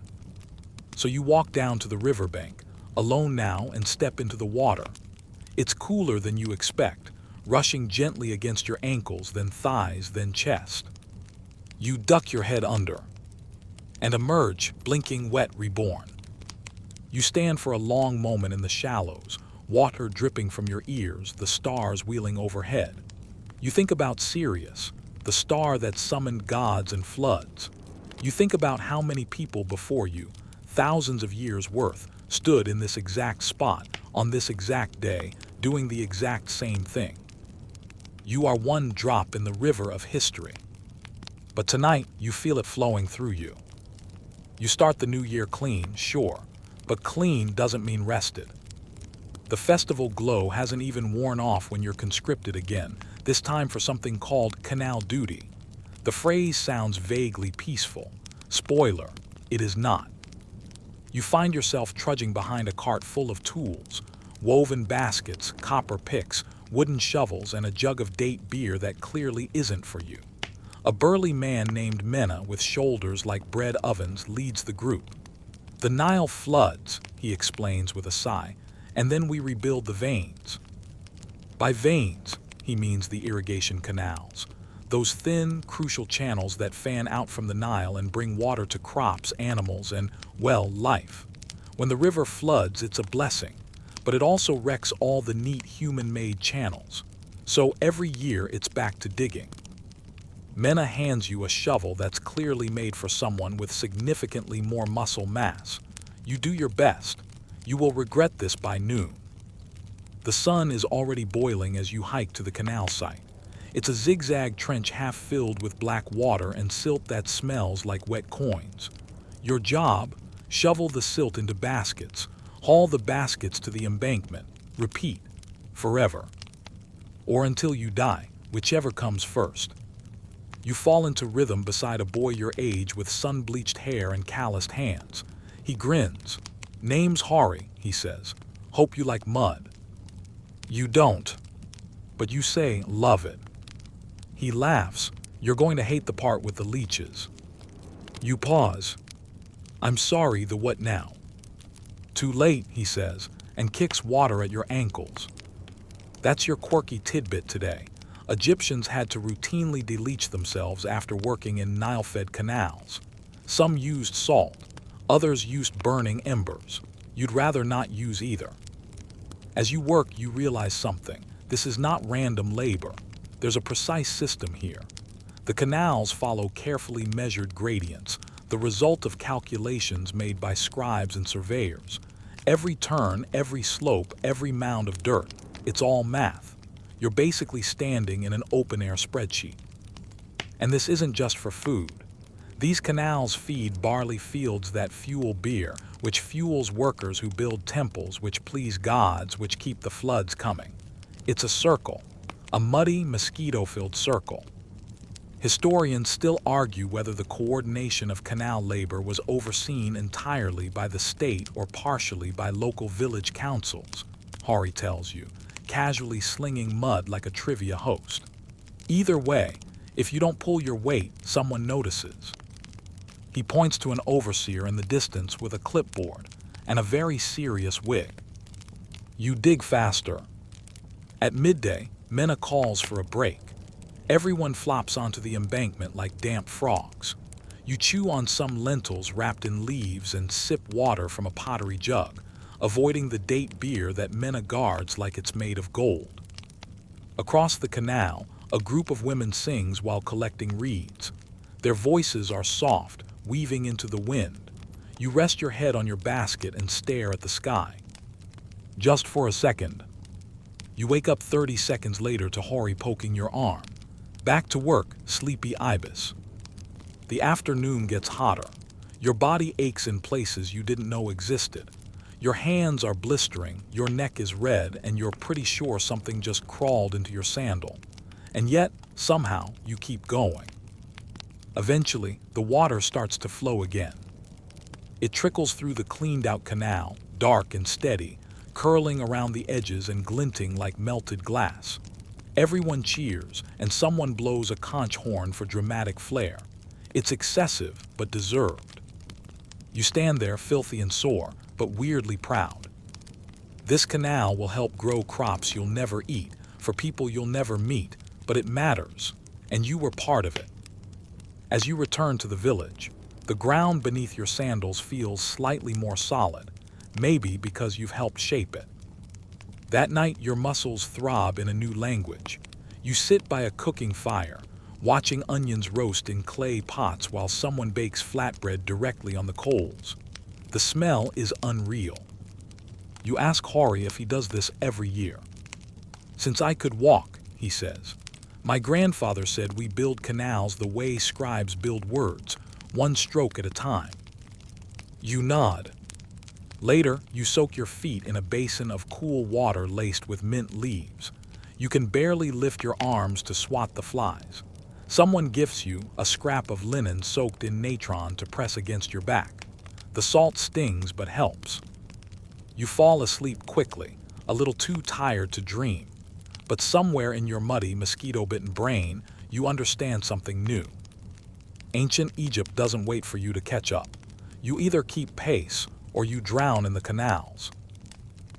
So you walk down to the riverbank, alone now, and step into the water. It's cooler than you expect, rushing gently against your ankles, then thighs, then chest. You duck your head under and emerge, blinking wet, reborn. You stand for a long moment in the shallows, water dripping from your ears, the stars wheeling overhead. You think about Sirius, the star that summoned gods and floods. You think about how many people before you, thousands of years worth, stood in this exact spot, on this exact day, doing the exact same thing. You are one drop in the river of history. But tonight, you feel it flowing through you. You start the new year clean, sure, but clean doesn't mean rested. The festival glow hasn't even worn off when you're conscripted again, this time for something called canal duty. The phrase sounds vaguely peaceful. Spoiler, it is not. You find yourself trudging behind a cart full of tools, woven baskets, copper picks, wooden shovels, and a jug of date beer that clearly isn't for you. A burly man named Mena with shoulders like bread ovens leads the group. The Nile floods, he explains with a sigh, and then we rebuild the veins. By veins, he means the irrigation canals, those thin, crucial channels that fan out from the Nile and bring water to crops, animals, and, well, life. When the river floods, it's a blessing, but it also wrecks all the neat human-made channels. So every year, it's back to digging. Mena hands you a shovel that's clearly made for someone with significantly more muscle mass. You do your best. You will regret this by noon. The sun is already boiling as you hike to the canal site. It's a zigzag trench half filled with black water and silt that smells like wet coins. Your job? Shovel the silt into baskets. Haul the baskets to the embankment. Repeat. Forever. Or until you die, whichever comes first. You fall into rhythm beside a boy your age with sun-bleached hair and calloused hands. He grins. Name's Hari, he says. Hope you like mud. You don't. But you say, love it. He laughs. You're going to hate the part with the leeches. You pause. I'm sorry, the what now? Too late, he says, and kicks water at your ankles. That's your quirky tidbit today. Egyptians had to routinely deleach themselves after working in Nile-fed canals. Some used salt, others used burning embers. You'd rather not use either. As you work, you realize something. This is not random labor. There's a precise system here. The canals follow carefully measured gradients, the result of calculations made by scribes and surveyors. Every turn, every slope, every mound of dirt, it's all math. You're basically standing in an open-air spreadsheet. And this isn't just for food. These canals feed barley fields that fuel beer, which fuels workers who build temples, which please gods, which keep the floods coming. It's a circle, a muddy, mosquito-filled circle. Historians still argue whether the coordination of canal labor was overseen entirely by the state or partially by local village councils, Hari tells you, casually slinging mud like a trivia host. Either way, if you don't pull your weight, someone notices. He points to an overseer in the distance with a clipboard and a very serious wig. You dig faster. At midday, Mena calls for a break. Everyone flops onto the embankment like damp frogs. You chew on some lentils wrapped in leaves and sip water from a pottery jug, avoiding the date beer that Mena guards like it's made of gold. Across the canal, a group of women sings while collecting reeds. Their voices are soft, weaving into the wind. You rest your head on your basket and stare at the sky. Just for a second. You wake up 30 seconds later to Hari poking your arm. Back to work, sleepy ibis. The afternoon gets hotter. Your body aches in places you didn't know existed. Your hands are blistering, your neck is red, and you're pretty sure something just crawled into your sandal. And yet, somehow, you keep going. Eventually, the water starts to flow again. It trickles through the cleaned-out canal, dark and steady, curling around the edges and glinting like melted glass. Everyone cheers, and someone blows a conch horn for dramatic flair. It's excessive, but deserved. You stand there filthy and sore, but weirdly proud. This canal will help grow crops you'll never eat, for people you'll never meet, but it matters, and you were part of it. As you return to the village, the ground beneath your sandals feels slightly more solid, maybe because you've helped shape it. That night, your muscles throb in a new language. You sit by a cooking fire, watching onions roast in clay pots while someone bakes flatbread directly on the coals. The smell is unreal. You ask Hari if he does this every year. Since I could walk, he says. My grandfather said we build canals the way scribes build words, one stroke at a time. You nod. Later, you soak your feet in a basin of cool water laced with mint leaves. You can barely lift your arms to swat the flies. Someone gifts you a scrap of linen soaked in natron to press against your back. The salt stings but helps. You fall asleep quickly, a little too tired to dream. But somewhere in your muddy, mosquito-bitten brain, you understand something new. Ancient Egypt doesn't wait for you to catch up. You either keep pace or you drown in the canals.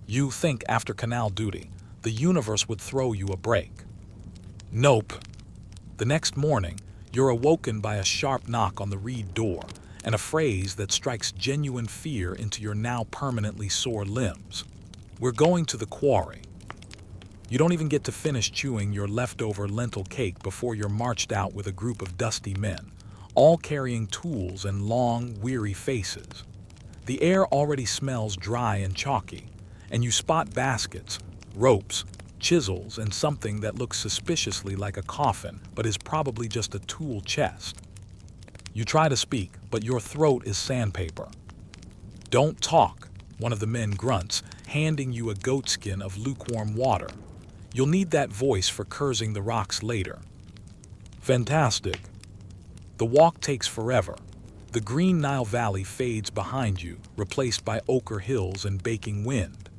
You think after canal duty, the universe would throw you a break. Nope. The next morning, you're awoken by a sharp knock on the reed door and a phrase that strikes genuine fear into your now permanently sore limbs. We're going to the quarry. You don't even get to finish chewing your leftover lentil cake before you're marched out with a group of dusty men, all carrying tools and long, weary faces. The air already smells dry and chalky, and you spot baskets, ropes, chisels, and something that looks suspiciously like a coffin, but is probably just a tool chest. You try to speak, but your throat is sandpaper. Don't talk, one of the men grunts, handing you a goatskin of lukewarm water. You'll need that voice for cursing the rocks later. Fantastic. The walk takes forever. The green Nile Valley fades behind you, replaced by ochre hills and baking wind.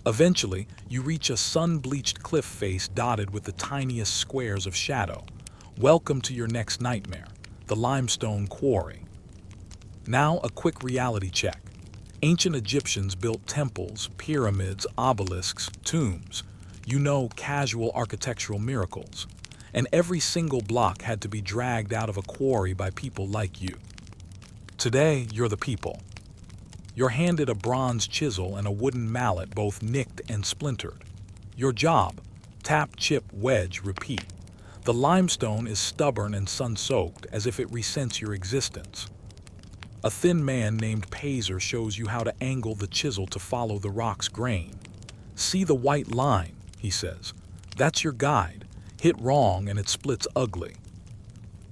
Eventually, you reach a sun-bleached cliff face dotted with the tiniest squares of shadow. Welcome to your next nightmare, the Limestone Quarry. Now a quick reality check. Ancient Egyptians built temples, pyramids, obelisks, tombs. You know, casual architectural miracles. And every single block had to be dragged out of a quarry by people like you. Today, you're the people. You're handed a bronze chisel and a wooden mallet, both nicked and splintered. Your job: tap, chip, wedge, repeat. The limestone is stubborn and sun-soaked, as if it resents your existence. A thin man named Pazer shows you how to angle the chisel to follow the rock's grain. "See the white line," he says. "That's your guide. Hit wrong and it splits ugly."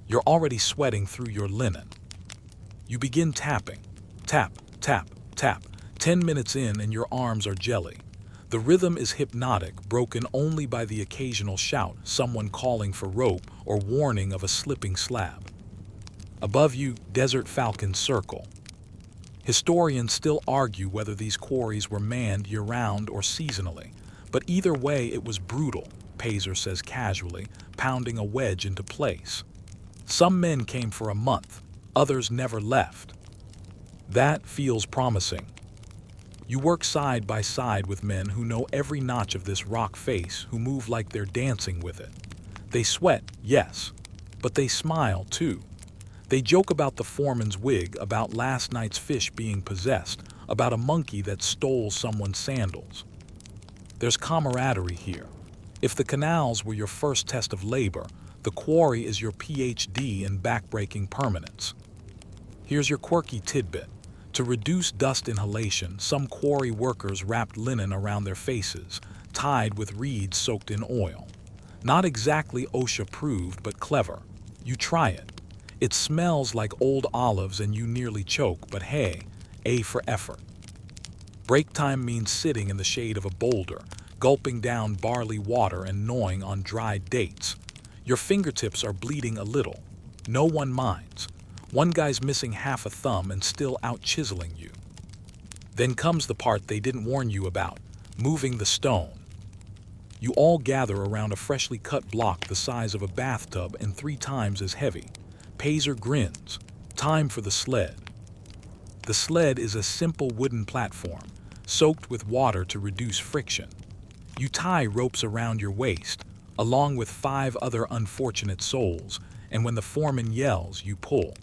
You're already sweating through your linen. You begin tapping. Tap, tap, tap. 10 minutes in and your arms are jelly. The rhythm is hypnotic, broken only by the occasional shout, someone calling for rope or warning of a slipping slab. Above you, desert falcons circle. Historians still argue whether these quarries were manned year-round or seasonally, but either way it was brutal, Pazer says casually, pounding a wedge into place. Some men came for a month, others never left. That feels promising. You work side by side with men who know every notch of this rock face, who move like they're dancing with it. They sweat, yes, but they smile too. They joke about the foreman's wig, about last night's fish being possessed, about a monkey that stole someone's sandals. There's camaraderie here. If the canals were your first test of labor, the quarry is your PhD in backbreaking permanence. Here's your quirky tidbit. To reduce dust inhalation, some quarry workers wrapped linen around their faces, tied with reeds soaked in oil. Not exactly OSHA-approved, but clever. You try it. It smells like old olives and you nearly choke, but hey, A for effort. Break time means sitting in the shade of a boulder, gulping down barley water and gnawing on dried dates. Your fingertips are bleeding a little. No one minds. One guy's missing half a thumb and still out chiseling you. Then comes the part they didn't warn you about, moving the stone. You all gather around a freshly cut block the size of a bathtub and 3 times as heavy. Pazer grins. Time for the sled. The sled is a simple wooden platform, soaked with water to reduce friction. You tie ropes around your waist, along with 5 other unfortunate souls, and when the foreman yells, you pull.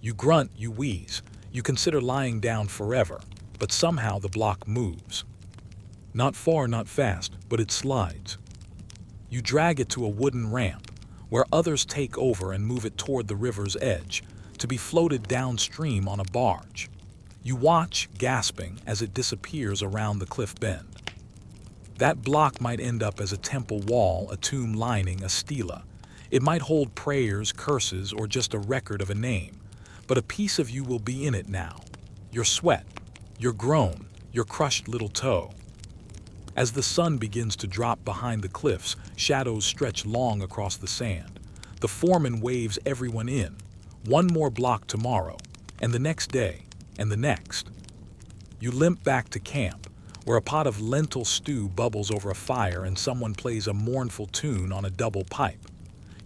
You grunt, you wheeze, you consider lying down forever, but somehow the block moves. Not far, not fast, but it slides. You drag it to a wooden ramp, where others take over and move it toward the river's edge, to be floated downstream on a barge. You watch, gasping, as it disappears around the cliff bend. That block might end up as a temple wall, a tomb lining, a stela. It might hold prayers, curses, or just a record of a name. But a piece of you will be in it now. Your sweat, your groan, your crushed little toe. As the sun begins to drop behind the cliffs, shadows stretch long across the sand. The foreman waves everyone in. 1 more block tomorrow, and the next day, and the next. You limp back to camp, where a pot of lentil stew bubbles over a fire and someone plays a mournful tune on a double pipe.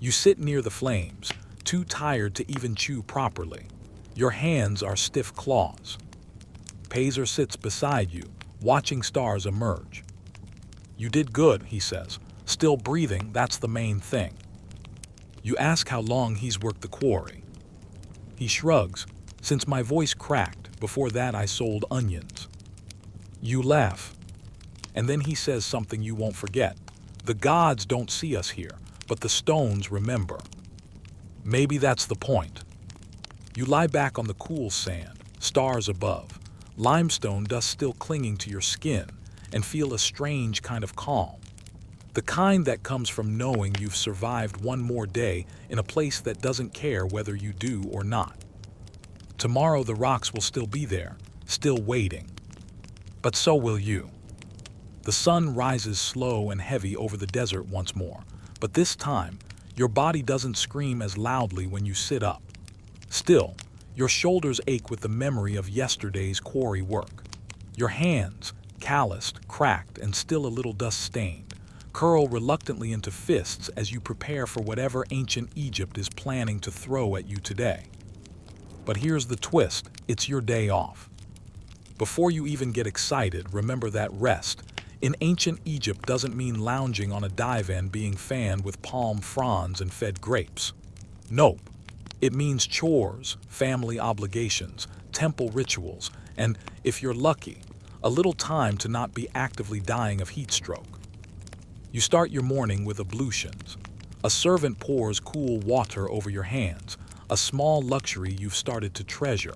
You sit near the flames, too tired to even chew properly. Your hands are stiff claws. Pazer sits beside you, watching stars emerge. "You did good," he says. "Still breathing, that's the main thing." You ask how long he's worked the quarry. He shrugs. "Since my voice cracked, before that I sold onions." You laugh. And then he says something you won't forget. "The gods don't see us here, but the stones remember." Maybe that's the point. You lie back on the cool sand, stars above, limestone dust still clinging to your skin, and feel a strange kind of calm. The kind that comes from knowing you've survived 1 more day in a place that doesn't care whether you do or not. Tomorrow the rocks will still be there, still waiting. But so will you. The sun rises slow and heavy over the desert once more, but this time, your body doesn't scream as loudly when you sit up. Still, your shoulders ache with the memory of yesterday's quarry work. Your hands, calloused, cracked, and still a little dust-stained, curl reluctantly into fists as you prepare for whatever ancient Egypt is planning to throw at you today. But here's the twist: it's your day off. Before you even get excited, remember that rest in ancient Egypt doesn't mean lounging on a divan being fanned with palm fronds and fed grapes. Nope. It means chores, family obligations, temple rituals, and, if you're lucky, a little time to not be actively dying of heat stroke. You start your morning with ablutions. A servant pours cool water over your hands, a small luxury you've started to treasure.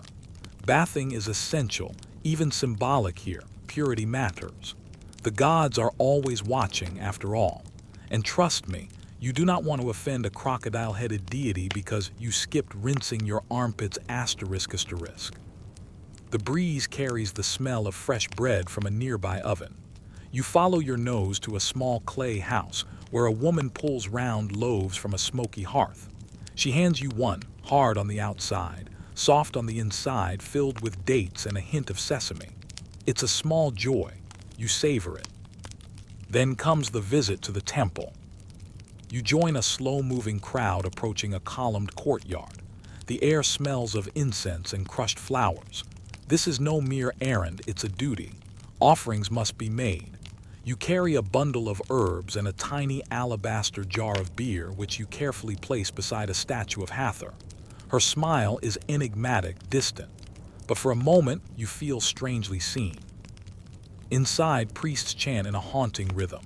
Bathing is essential, even symbolic here. Purity matters. The gods are always watching, after all. And trust me, you do not want to offend a crocodile-headed deity because you skipped rinsing your armpits asterisk. The breeze carries the smell of fresh bread from a nearby oven. You follow your nose to a small clay house where a woman pulls round loaves from a smoky hearth. She hands you one, hard on the outside, soft on the inside, filled with dates and a hint of sesame. It's a small joy. You savor it. Then comes the visit to the temple. You join a slow-moving crowd approaching a columned courtyard. The air smells of incense and crushed flowers. This is no mere errand, it's a duty. Offerings must be made. You carry a bundle of herbs and a tiny alabaster jar of beer which you carefully place beside a statue of Hathor. Her smile is enigmatic, distant, but for a moment you feel strangely seen. Inside, priests chant in a haunting rhythm.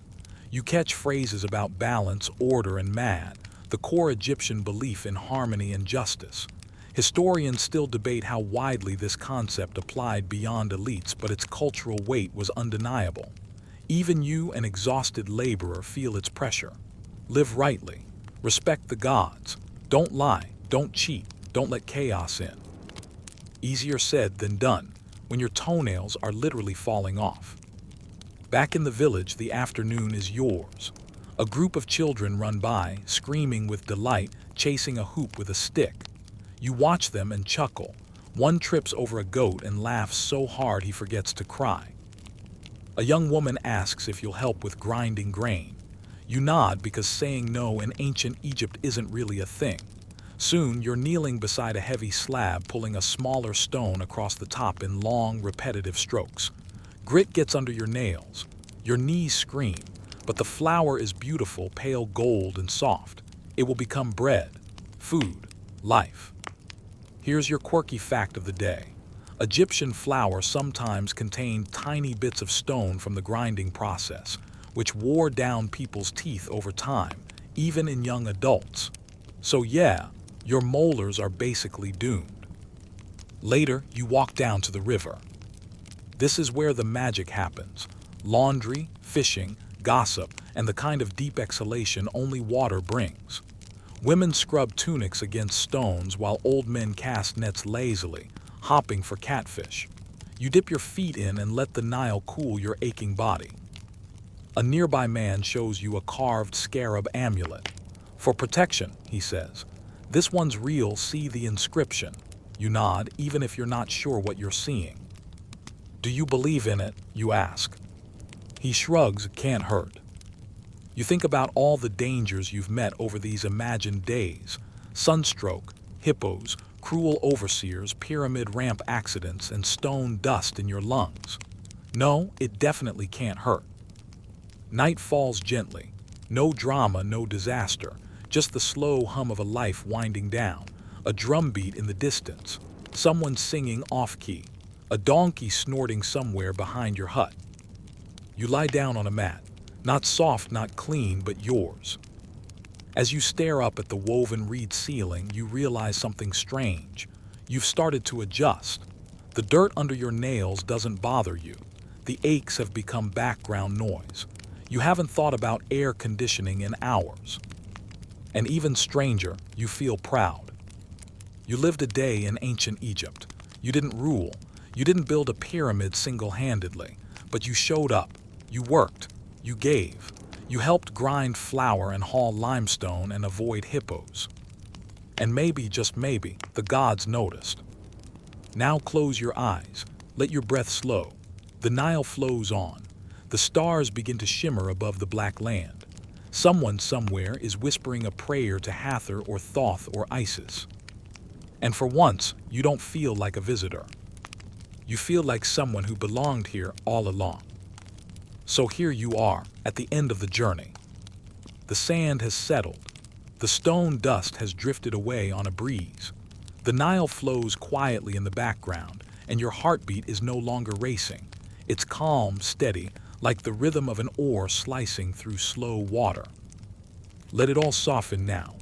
You catch phrases about balance, order, and mad, the core Egyptian belief in harmony and justice. Historians still debate how widely this concept applied beyond elites, but its cultural weight was undeniable. Even you, an exhausted laborer, feel its pressure. Live rightly. Respect the gods. Don't lie. Don't cheat. Don't let chaos in. Easier said than done, when your toenails are literally falling off. Back in the village, the afternoon is yours. A group of children run by, screaming with delight, chasing a hoop with a stick. You watch them and chuckle. One trips over a goat and laughs so hard he forgets to cry. A young woman asks if you'll help with grinding grain. You nod because saying no in ancient Egypt isn't really a thing. Soon, you're kneeling beside a heavy slab, pulling a smaller stone across the top in long, repetitive strokes. Grit gets under your nails. Your knees scream, but the flour is beautiful, pale gold and soft. It will become bread, food, life. Here's your quirky fact of the day. Egyptian flour sometimes contained tiny bits of stone from the grinding process, which wore down people's teeth over time, even in young adults. So yeah, your molars are basically doomed. Later, you walk down to the river. This is where the magic happens. Laundry, fishing, gossip, and the kind of deep exhalation only water brings. Women scrub tunics against stones while old men cast nets lazily, hopping for catfish. You dip your feet in and let the Nile cool your aching body. A nearby man shows you a carved scarab amulet. For protection, he says. This one's real, see the inscription. You nod, even if you're not sure what you're seeing. Do you believe in it? You ask. He shrugs, can't hurt. You think about all the dangers you've met over these imagined days. Sunstroke, hippos, cruel overseers, pyramid ramp accidents, and stone dust in your lungs. No, it definitely can't hurt. Night falls gently. No drama, no disaster. Just the slow hum of a life winding down. A drumbeat in the distance. Someone singing off-key. A donkey snorting somewhere behind your hut. You lie down on a mat. Not soft, not clean, but yours. As you stare up at the woven reed ceiling, you realize something strange. You've started to adjust. The dirt under your nails doesn't bother you. The aches have become background noise. You haven't thought about air conditioning in hours. And even stranger, you feel proud. You lived a day in ancient Egypt. You didn't rule. You didn't build a pyramid single-handedly. But you showed up. You worked. You gave. You helped grind flour and haul limestone and avoid hippos. And maybe, just maybe, the gods noticed. Now close your eyes. Let your breath slow. The Nile flows on. The stars begin to shimmer above the black land. Someone somewhere is whispering a prayer to Hathor or Thoth or Isis. And for once, you don't feel like a visitor. You feel like someone who belonged here all along. So here you are, at the end of the journey. The sand has settled. The stone dust has drifted away on a breeze. The Nile flows quietly in the background, and your heartbeat is no longer racing. It's calm, steady, like the rhythm of an oar slicing through slow water. Let it all soften now.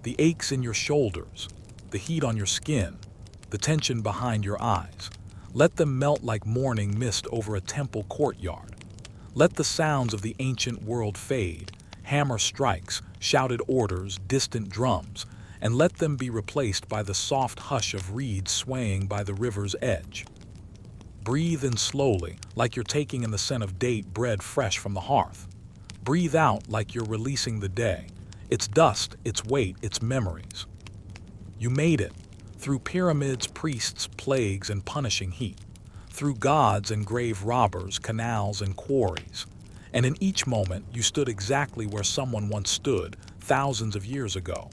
The aches in your shoulders, the heat on your skin, the tension behind your eyes. Let them melt like morning mist over a temple courtyard. Let the sounds of the ancient world fade, hammer strikes, shouted orders, distant drums, and let them be replaced by the soft hush of reeds swaying by the river's edge. Breathe in slowly, like you're taking in the scent of date bread fresh from the hearth. Breathe out like you're releasing the day, its dust, its weight, its memories. You made it, through pyramids, priests, plagues, and punishing heat, through gods and grave robbers, canals and quarries. And in each moment, you stood exactly where someone once stood, thousands of years ago.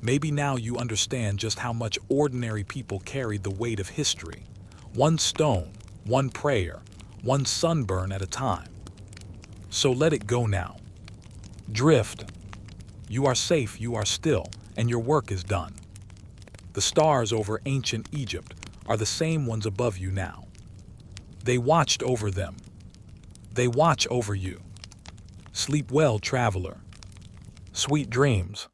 Maybe now you understand just how much ordinary people carried the weight of history. One stone, one prayer, one sunburn at a time. So let it go now. Drift. You are safe, you are still, and your work is done. The stars over ancient Egypt are the same ones above you now. They watched over them. They watch over you. Sleep well, traveler. Sweet dreams.